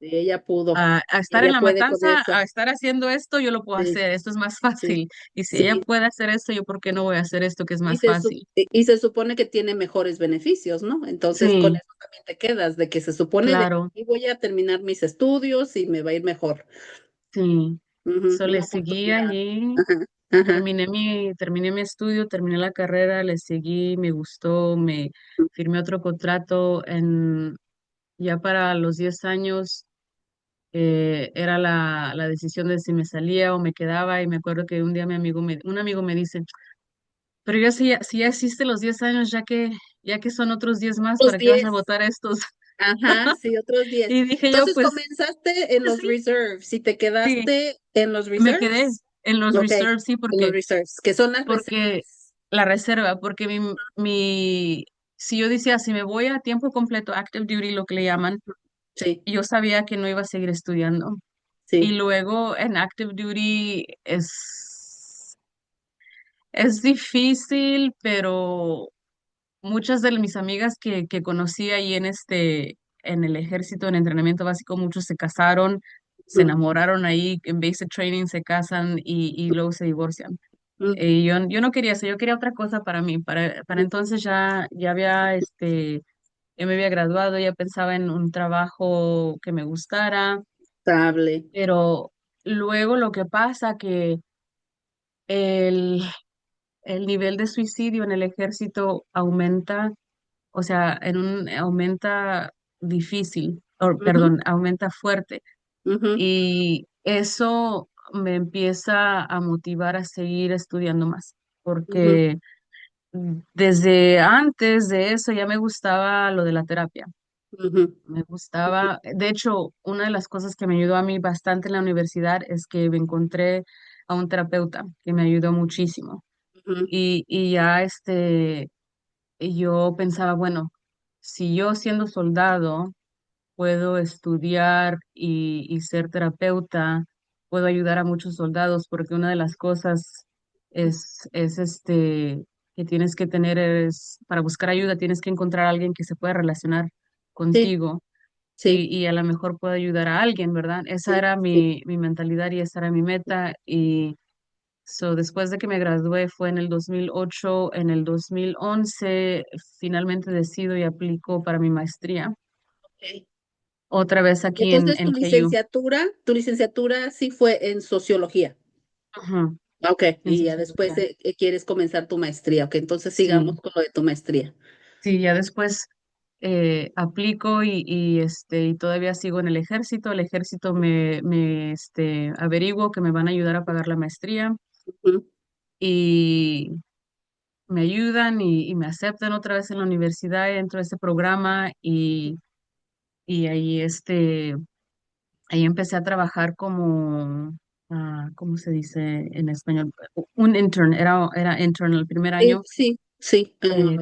Sí, ella pudo. a estar en Ella La puede con Matanza, eso. a estar haciendo esto, yo lo puedo Sí, hacer, esto es más sí, fácil. Y si ella sí. puede hacer esto, yo por qué no voy a hacer esto que es Y más se, fácil. y se supone que tiene mejores beneficios, ¿no? Entonces con Sí, eso también te quedas, de que se supone de claro, que voy a terminar mis estudios y me va a ir mejor. sí. Ujú, So, le una seguí oportunidad. allí, Ajá, ajá. terminé mi estudio, terminé la carrera, le seguí, me gustó, me firmé otro contrato ya para los 10 años. Era la decisión de si me salía o me quedaba. Y me acuerdo que un día un amigo me dice, pero ya si ya existe los 10 años, ya que son otros 10 más, Los ¿para qué vas a 10. votar estos? Ajá, sí, otros 10. Y dije yo, Entonces pues comenzaste en los sí, reserves y te sí, quedaste en los me quedé reserves. en los Ok, reserves, sí, en los reserves, que son las porque reservas. la reserva, porque si yo decía, si me voy a tiempo completo, active duty, lo que le llaman, Sí, yo sabía que no iba a seguir estudiando. Y sí. luego en active duty es difícil, pero muchas de mis amigas que conocí ahí en el ejército, en entrenamiento básico, muchos se casaron, se Ujú, enamoraron ahí, en basic training se casan y luego se divorcian. ujú, Y yo no quería eso, yo quería otra cosa para mí. Para ujú. entonces ya me había graduado, ya pensaba en un trabajo que me gustara, Estable. pero luego lo que pasa que el, el nivel de suicidio en el ejército aumenta, o sea, aumenta difícil, Ujú, perdón, aumenta fuerte. ujú, Y eso me empieza a motivar a seguir estudiando más, ujú. porque desde antes de eso ya me gustaba lo de la terapia. Ujú, Me gustaba, de hecho, una de las cosas que me ayudó a mí bastante en la universidad es que me encontré a un terapeuta que me ayudó muchísimo. ujú. Y ya y yo pensaba, bueno, si yo siendo soldado puedo estudiar y ser terapeuta, puedo ayudar a muchos soldados, porque una de las cosas es que tienes que tener para buscar ayuda, tienes que encontrar a alguien que se pueda relacionar Sí, contigo sí, y a lo mejor puedo ayudar a alguien, ¿verdad? Esa sí, era sí. mi mentalidad y esa era mi meta. Y después de que me gradué fue en el 2008. En el 2011 finalmente decido y aplico para mi maestría, Ok. otra vez aquí Entonces en KU. tu licenciatura sí fue en sociología. Ajá, Ok, en y ya después sociología. quieres comenzar tu maestría. Ok, entonces sigamos Sí, con lo de tu maestría. sí, ya después aplico y todavía sigo en el ejército. El ejército averiguo que me van a ayudar a pagar la maestría Ujú. y me ayudan y me aceptan otra vez en la universidad dentro de ese programa y ahí empecé a trabajar como, ¿cómo se dice en español? Un intern, era intern el primer año. Sí, sí.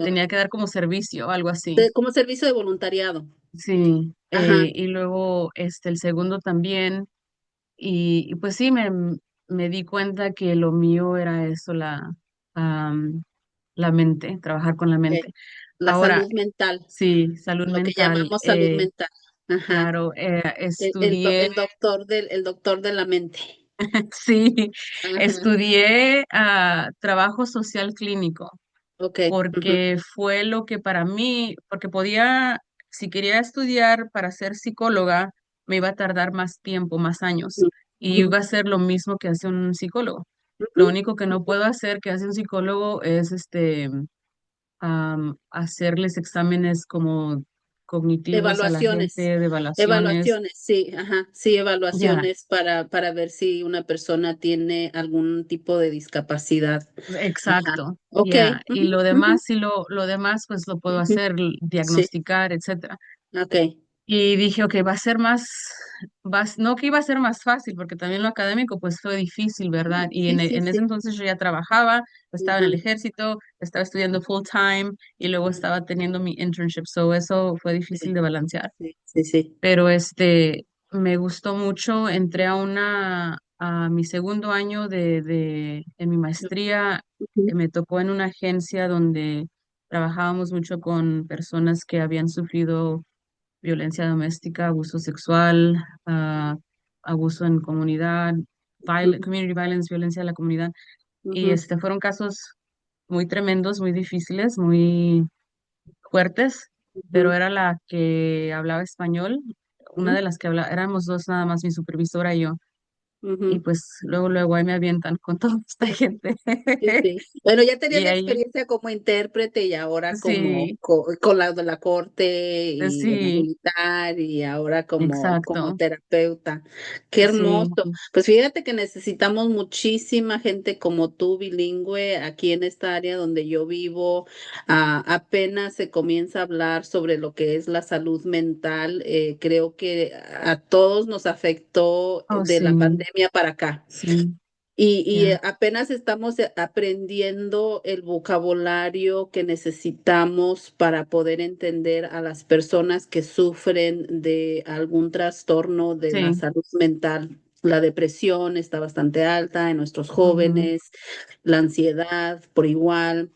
Tenía que dar como servicio, algo así. Como servicio de voluntariado. Sí, Ajá, y luego el segundo también. Y pues sí, me di cuenta que lo mío era eso, am, la mente, trabajar con la ok. mente. La Ahora, salud mental, sí, salud lo que mental. llamamos salud mental. Ajá. Claro, El doctor el doctor de la mente. sí, Ajá. estudié trabajo social clínico. Ok. Ujú, porque fue lo que para mí, porque podía, si quería estudiar para ser psicóloga, me iba a tardar más tiempo, más años, ujú, y ujú, iba a ser lo mismo que hace un psicólogo. ujú. Lo único que no puedo hacer que hace un psicólogo es hacerles exámenes como cognitivos a la gente, Evaluaciones, de evaluaciones. evaluaciones, sí, ajá, sí, Ya, evaluaciones para ver si una persona tiene algún tipo de discapacidad. Ajá. exacto. Ok. Ya, y Ujú, lo ujú, demás, sí lo demás, pues lo puedo ujú. hacer, Sí, diagnosticar, etcétera. ok. Y dije, ok, va a ser más, no que iba a ser más fácil, porque también lo académico pues fue difícil, ¿verdad? Y Sí, sí, en ese sí. entonces yo ya trabajaba, estaba en Ajá. el ejército, estaba estudiando full time y luego Ujú, estaba teniendo mi internship, so eso fue difícil sí, de balancear. sí, sí, sí. Pero me gustó mucho, entré a mi segundo año en mi maestría, Ujú, me tocó en una agencia donde trabajábamos mucho con personas que habían sufrido violencia doméstica, abuso sexual, abuso en comunidad, ujú, community violence, violencia de la comunidad. Y ujú, fueron casos muy tremendos, muy difíciles, muy fuertes, pero ujú, era la que hablaba español, una ujú, de las que hablaba, éramos dos nada más, mi supervisora y yo. Y ujú. pues luego ahí me avientan con toda esta gente. Sí, sí. Bueno, ya tenías Y la ahí, experiencia como intérprete y ahora como sí, con la de la corte y en la sí, militar y ahora como exacto, terapeuta. Qué sí, hermoso. Pues fíjate que necesitamos muchísima gente como tú, bilingüe, aquí en esta área donde yo vivo. Apenas se comienza a hablar sobre lo que es la salud mental. Creo que a todos nos afectó oh de la sí, pandemia para acá. sí, Y ya, apenas estamos aprendiendo el vocabulario que necesitamos para poder entender a las personas que sufren de algún trastorno de la sí, salud mental. La depresión está bastante alta en nuestros ujú, jóvenes, la ansiedad por igual.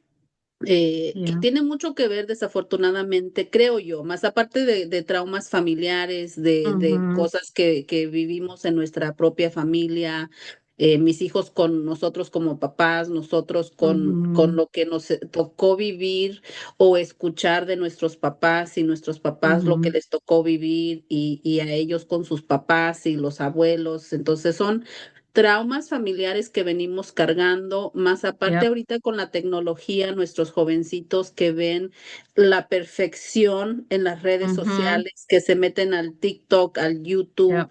Que ya, tiene mucho que ver desafortunadamente, creo yo, más aparte de traumas familiares, de ujú, cosas que vivimos en nuestra propia familia, mis hijos con nosotros como papás, nosotros con ujú, lo que nos tocó vivir o escuchar de nuestros papás y nuestros papás lo que ujú, les tocó vivir y a ellos con sus papás y los abuelos. Entonces son traumas familiares que venimos cargando, más aparte yep, ahorita con la tecnología, nuestros jovencitos que ven la perfección en las redes ujú, sociales, que se meten al TikTok, al yep, YouTube,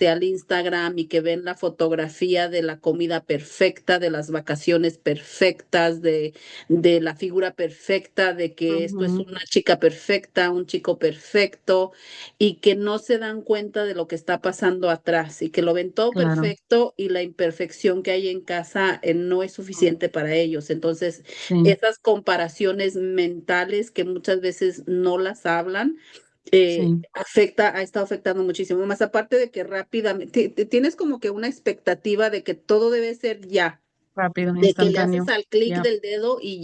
al Instagram y que ven la fotografía de la comida perfecta, de las vacaciones perfectas, de la figura perfecta, de que esto es ujú, una chica perfecta, un chico perfecto y que no se dan cuenta de lo que está pasando atrás y que lo ven todo claro, perfecto y la imperfección que hay en casa no es suficiente para ellos. Entonces, sí, esas comparaciones mentales que muchas veces no las hablan, sí, ha estado afectando muchísimo. Más aparte de que rápidamente tienes como que una expectativa de que todo debe ser ya, rápido, de que le haces instantáneo, al clic yep, del dedo y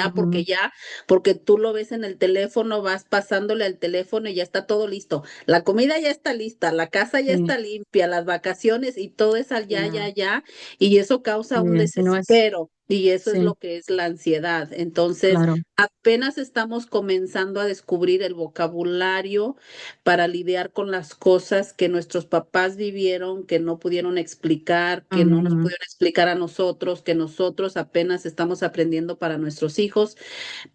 ujú, ya, porque tú lo ves en el teléfono, vas pasándole al teléfono y ya está todo listo. La comida ya está lista, la casa ya sí, está limpia, las vacaciones y todo es al ya, ya, ya, ya, y eso causa un sí, así no es, desespero. Y eso es sí, lo que es la ansiedad. Entonces, claro, apenas estamos comenzando a descubrir el vocabulario para lidiar con las cosas que nuestros papás vivieron, que no pudieron explicar, que no nos ujú, pudieron explicar a nosotros, que nosotros apenas estamos aprendiendo para nuestros hijos,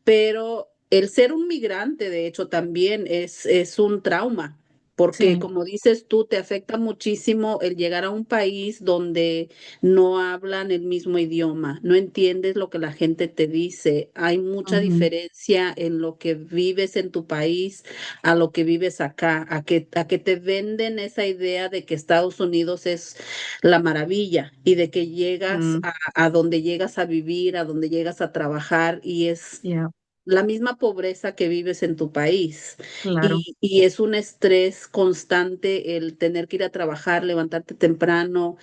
pero el ser un migrante, de hecho, también es un trauma. Porque sí, como dices tú, te afecta muchísimo el llegar a un país donde no hablan el mismo idioma, no entiendes lo que la gente te dice. Hay mucha ujú, diferencia en lo que vives en tu país a lo que vives acá, a que te venden esa idea de que Estados Unidos es la maravilla y de que llegas mm, a donde llegas a vivir, a donde llegas a trabajar y es yeah, la misma pobreza que vives en tu país. claro, Y es un estrés constante el tener que ir a trabajar, levantarte temprano.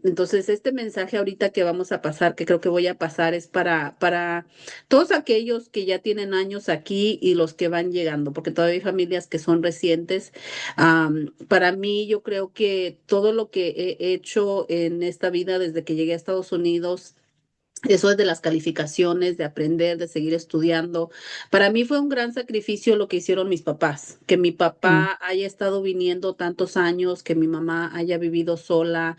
Entonces, este mensaje ahorita que vamos a pasar, que creo que voy a pasar, es para todos aquellos que ya tienen años aquí y los que van llegando, porque todavía hay familias que son recientes. Para mí, yo creo que todo lo que he hecho en esta vida desde que llegué a Estados Unidos, Eso es de las calificaciones, de aprender, de seguir estudiando. Para mí fue un gran sacrificio lo que hicieron mis papás, que mi Sí, papá haya estado viniendo tantos años, que mi mamá haya vivido sola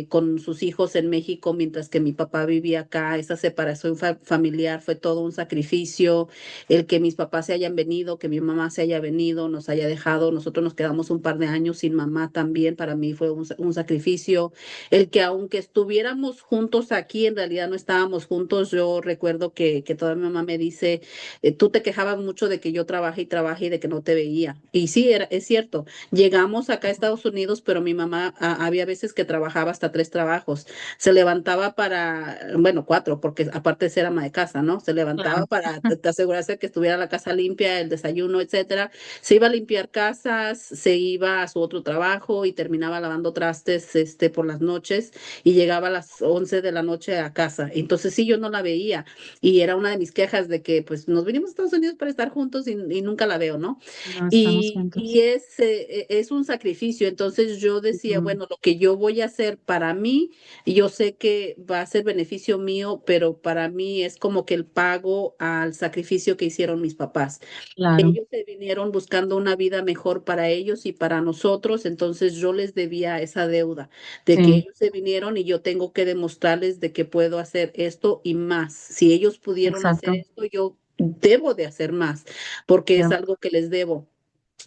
con sus hijos en México, mientras que mi papá vivía acá. Esa separación familiar fue todo un sacrificio. El que mis papás se hayan venido, que mi mamá se haya venido, nos haya dejado. Nosotros nos quedamos un par de años sin mamá también. Para mí fue un sacrificio el que aunque estuviéramos juntos aquí, en realidad no estábamos juntos. Yo recuerdo que toda mi mamá me dice, tú te quejabas mucho de que yo trabajé y trabajé y de que no te veía. Y sí, es cierto. Llegamos acá a Estados Unidos, pero mi mamá había veces que trabajaba hasta tres trabajos. Se levantaba bueno, cuatro, porque aparte de ser ama de casa, ¿no? Se levantaba claro, para asegurarse que estuviera la casa limpia, el desayuno, etcétera. Se iba a limpiar casas, se iba a su otro trabajo y terminaba lavando trastes, por las noches y llegaba a las 11 de la noche a casa. Entonces sí, yo no la veía y era una de mis quejas de que pues nos vinimos a Estados Unidos para estar juntos y nunca la veo, ¿no? no estamos Y juntos. es un sacrificio. Entonces yo decía, Ujú, bueno, lo que yo voy a hacer para mí, yo sé que va a ser beneficio mío, pero para mí es como que el pago al sacrificio que hicieron mis papás. claro, Ellos se vinieron buscando una vida mejor para ellos y para nosotros, entonces yo les debía esa deuda de que sí, ellos se vinieron y yo tengo que demostrarles de que puedo hacer esto y más. Si ellos pudieron hacer exacto. esto, yo debo de hacer más, porque es Ya. algo que les debo.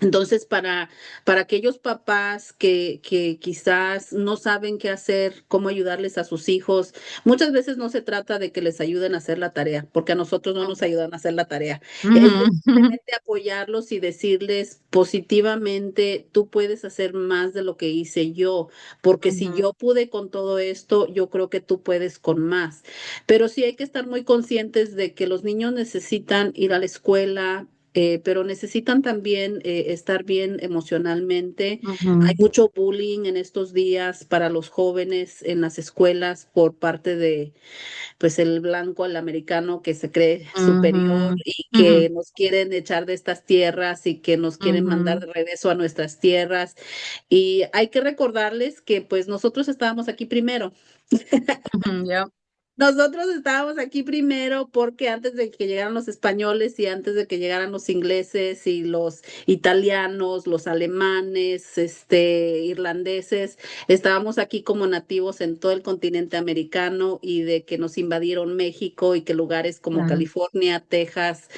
Entonces, para aquellos papás que quizás no saben qué hacer, cómo ayudarles a sus hijos, muchas veces no se trata de que les ayuden a hacer la tarea, porque a nosotros no nos ayudan a hacer la tarea. Es de Ujú, simplemente apoyarlos y decirles positivamente, tú puedes hacer más de lo que hice yo, porque si ujú, yo pude con todo esto, yo creo que tú puedes con más. Pero sí hay que estar muy conscientes de que los niños necesitan ir a la escuela, pero necesitan también estar bien emocionalmente. Hay ujú, mucho bullying en estos días para los jóvenes en las escuelas por parte de, pues, el blanco, el americano que se cree superior ujú, y ujú, que nos quieren echar de estas tierras y que nos quieren mandar ujú, de regreso a nuestras tierras. Y hay que recordarles que, pues, nosotros estábamos aquí primero. ujú, ya, Nosotros estábamos aquí primero porque antes de que llegaran los españoles y antes de que llegaran los ingleses y los italianos, los alemanes, irlandeses, estábamos aquí como nativos en todo el continente americano y de que nos invadieron México y que lugares como claro, California, Texas,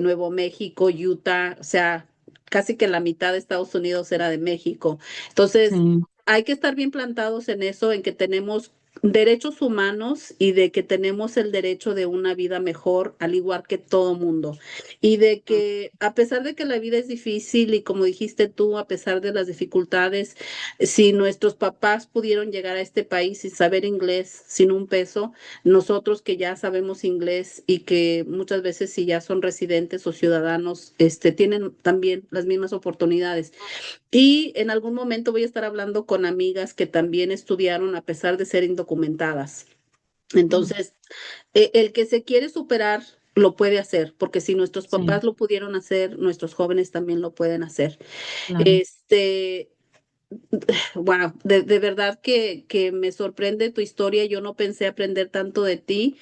Nuevo México, Utah, o sea, casi que la mitad de Estados Unidos era de México. Entonces, sí, hay que estar bien plantados en eso, en que tenemos derechos humanos y de que tenemos el derecho de una vida mejor, al igual que todo mundo. Y de que a pesar de que la vida es difícil y como dijiste tú, a pesar de las dificultades, si nuestros papás pudieron llegar a este país sin saber inglés, sin un peso, nosotros que ya sabemos inglés y que muchas veces si ya son residentes o ciudadanos, tienen también las mismas oportunidades. Y en algún momento voy a estar hablando con amigas que también estudiaron a pesar de ser indocumentadas. ujú, Entonces, el que se quiere superar lo puede hacer, porque si nuestros sí, papás lo pudieron hacer, nuestros jóvenes también lo pueden hacer. claro, Este, Wow, de verdad que me sorprende tu historia. Yo no pensé aprender tanto de ti.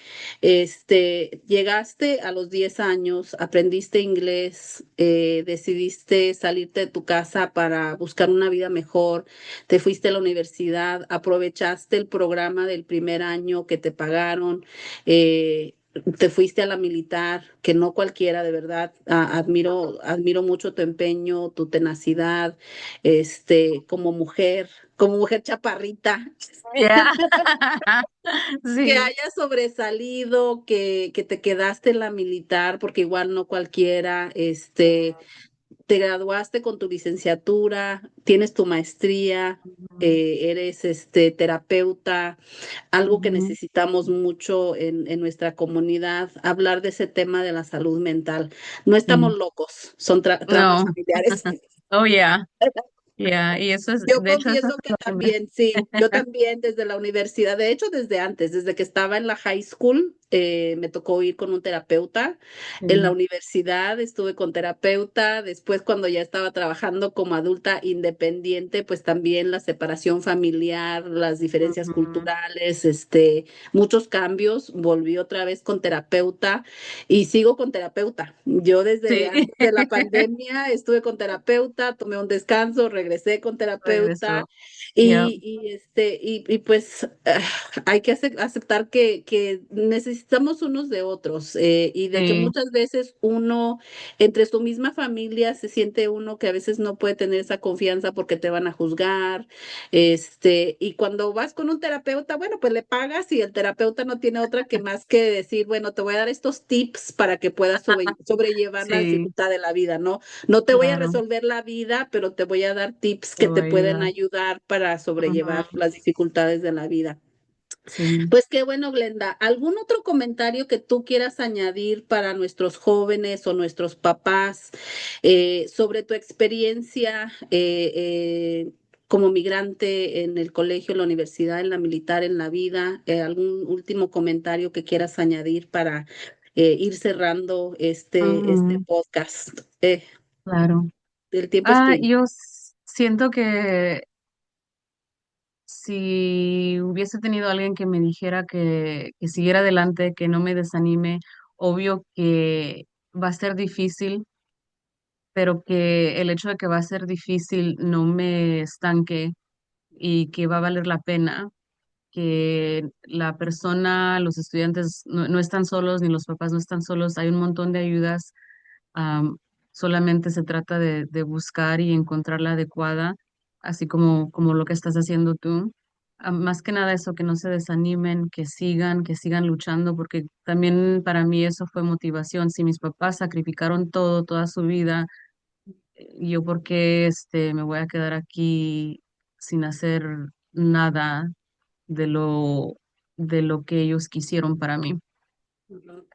Llegaste a los 10 años, aprendiste inglés, decidiste salirte de tu casa para buscar una vida mejor, te fuiste a la universidad, aprovechaste el programa del primer año que te pagaron. Te fuiste a la militar, que no cualquiera, de verdad, admiro mucho tu empeño, tu tenacidad, como mujer chaparrita, ya, que sí, hayas sobresalido, que te quedaste en la militar, porque igual no cualquiera, te graduaste con tu licenciatura, tienes tu maestría, ujú, eres terapeuta, algo que ujú, necesitamos mucho en nuestra comunidad, hablar de ese tema de la salud mental. No estamos sí, locos, son tramas no, familiares. oh, ya, ya, y eso es, Yo de hecho, eso es confieso que lo que me, también, sí, yo también desde la universidad, de hecho desde antes, desde que estaba en la high school, me tocó ir con un terapeuta. En la Sí. universidad estuve con terapeuta. Después, cuando ya estaba trabajando como adulta independiente, pues también la separación familiar, las diferencias Ujú. culturales, muchos cambios. Volví otra vez con terapeuta y sigo con terapeuta. Yo desde Sí, antes de la pandemia estuve con terapeuta, tomé un descanso, regresé con terapeuta regresó. Ya. y pues hay que aceptar que necesitamos unos de otros, y de que Sí, muchas veces uno, entre su misma familia, se siente uno que a veces no puede tener esa confianza porque te van a juzgar, y cuando vas con un terapeuta, bueno, pues le pagas y el terapeuta no tiene otra que más que decir, bueno, te voy a dar estos tips para que puedas sobrellevar la sí, dificultad de la vida, ¿no? No te voy a claro. resolver la vida, pero te voy a dar tips Te que voy te a pueden ayudar. ayudar para sobrellevar Ujú. las dificultades de la vida. Sí. Pues qué bueno, Glenda. ¿Algún otro comentario que tú quieras añadir para nuestros jóvenes o nuestros papás sobre tu experiencia como migrante en el colegio, en la universidad, en la militar, en la vida? ¿Algún último comentario que quieras añadir para ir cerrando este Ujú. podcast? Claro. El tiempo es tuyo. Yo siento que si hubiese tenido alguien que me dijera que siguiera adelante, que no me desanime, obvio que va a ser difícil, pero que el hecho de que va a ser difícil no me estanque y que va a valer la pena, que la persona, los estudiantes no están solos, ni los papás no están solos, hay un montón de ayudas. Am, Solamente se trata de buscar y encontrar la adecuada, así como lo que estás haciendo tú. Más que nada eso, que no se desanimen, que sigan luchando, porque también para mí eso fue motivación. Si mis papás sacrificaron todo, toda su vida, yo por qué me voy a quedar aquí sin hacer nada de de lo que ellos quisieron para mí. Ujú,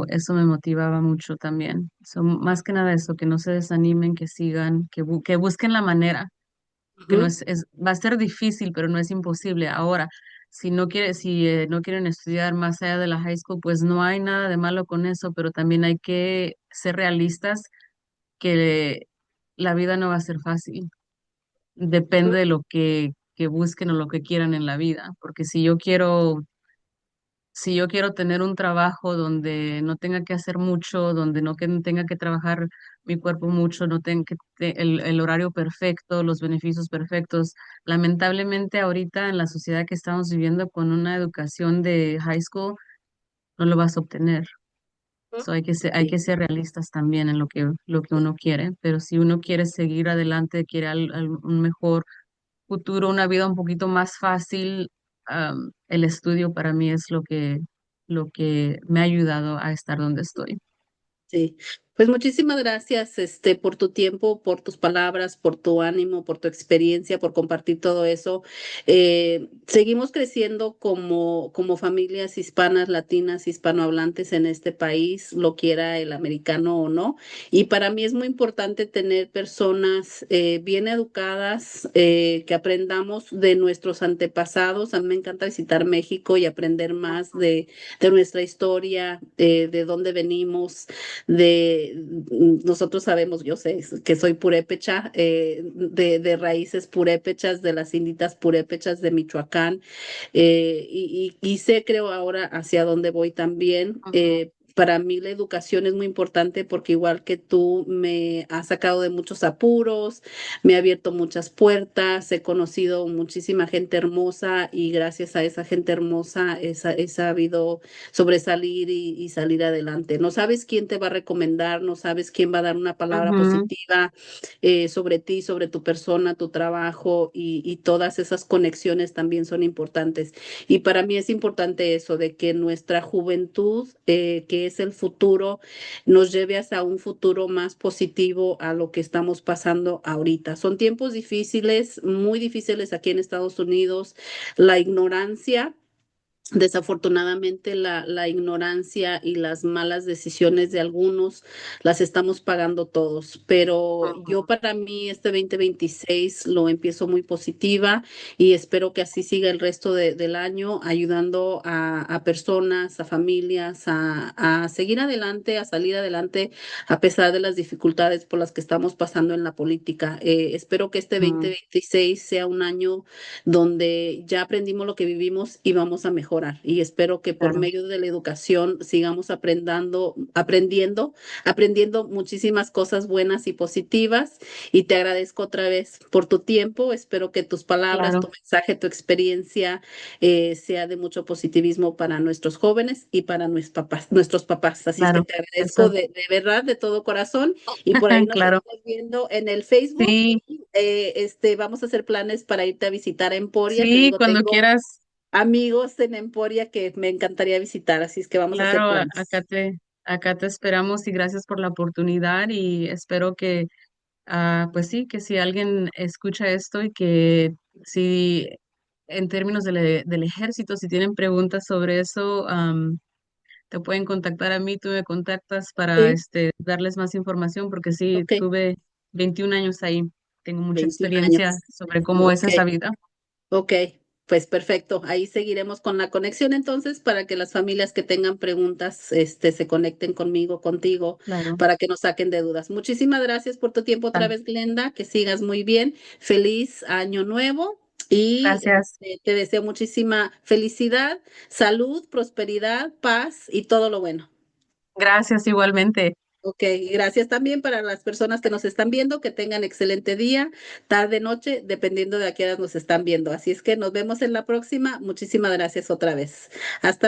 Eso me motivaba mucho también. Más que nada eso, que no se desanimen, que sigan, que busquen la manera, que no ujú, va a ser difícil, pero no es imposible. Ahora, si no quieren estudiar más allá de la high school, pues no hay nada de malo con eso, pero también hay que ser realistas que la vida no va a ser fácil. ujú. Depende de que busquen o lo que quieran en la vida, porque si yo quiero tener un trabajo donde no tenga que hacer mucho, donde no tenga que trabajar mi cuerpo mucho, no tenga el horario perfecto, los beneficios perfectos, lamentablemente ahorita en la sociedad que estamos viviendo con una educación de high school, no lo vas a obtener. Hay Sí. que ser realistas también en lo que uno quiere, pero si uno quiere seguir adelante, quiere un mejor futuro, una vida un poquito más fácil, el estudio para mí es lo que me ha ayudado a estar donde estoy. Sí, pues muchísimas gracias, por tu tiempo, por tus palabras, por tu ánimo, por tu experiencia, por compartir todo eso. Seguimos creciendo como familias hispanas, latinas, hispanohablantes en este país, lo quiera el americano o no. Y para mí es muy importante tener personas bien educadas, que aprendamos de nuestros antepasados. A mí me encanta visitar México y aprender más de nuestra historia, de dónde venimos nosotros sabemos, yo sé que soy purépecha, de raíces purépechas, de las inditas purépechas de Michoacán, y sé, creo ahora hacia dónde voy también. Ujú. Para mí la educación es muy importante porque igual que tú me has sacado de muchos apuros, me ha abierto muchas puertas, he conocido muchísima gente hermosa y gracias a esa gente hermosa he sabido sobresalir y salir adelante. No sabes quién te va a recomendar, no sabes quién va a dar una palabra Ujú. positiva sobre ti, sobre tu persona, tu trabajo y todas esas conexiones también son importantes. Y para mí es importante eso, de que nuestra juventud, que es el futuro, nos lleve hacia un futuro más positivo a lo que estamos pasando ahorita. Son tiempos difíciles, muy difíciles aquí en Estados Unidos. La ignorancia Desafortunadamente, la ignorancia y las malas decisiones de algunos las estamos pagando todos, pero yo Ujú. para mí este 2026 lo empiezo muy positiva y espero que así siga el resto del año, ayudando a personas, a familias, a seguir adelante, a salir adelante a pesar de las dificultades por las que estamos pasando en la política. Espero que este Mm, 2026 sea un año donde ya aprendimos lo que vivimos y vamos a mejorar. Y espero que por claro, medio de la educación sigamos aprendiendo muchísimas cosas buenas y positivas. Y te agradezco otra vez por tu tiempo. Espero que tus palabras, tu claro, mensaje, tu experiencia sea de mucho positivismo para nuestros jóvenes y para nuestros papás. Así es que claro. te agradezco Eso, de verdad, de todo corazón. Y por ahí nos claro. estamos viendo en el Facebook Sí, y vamos a hacer planes para irte a visitar a Emporia. Te sí, digo, cuando tengo quieras, amigos en Emporia que me encantaría visitar, así es que vamos a hacer claro, planes. acá te esperamos y gracias por la oportunidad y espero que, pues sí, que si alguien escucha esto y que si en términos del ejército, si tienen preguntas sobre eso, te pueden contactar a mí, tú me contactas para Sí, darles más información, porque sí, ok, tuve 21 años ahí, tengo mucha 21 experiencia años. sobre cómo es Ok, esa vida. ok, pues perfecto. Ahí seguiremos con la conexión entonces para que las familias que tengan preguntas, se conecten conmigo, contigo, Claro, para que nos saquen de dudas. Muchísimas gracias por tu tiempo otra claro. vez, Glenda. Que sigas muy bien. Feliz año nuevo y Gracias, te deseo muchísima felicidad, salud, prosperidad, paz y todo lo bueno. gracias igualmente. Ok, gracias también para las personas que nos están viendo, que tengan excelente día, tarde, noche, dependiendo de a qué horas nos están viendo. Así es que nos vemos en la próxima. Muchísimas gracias otra vez. Hasta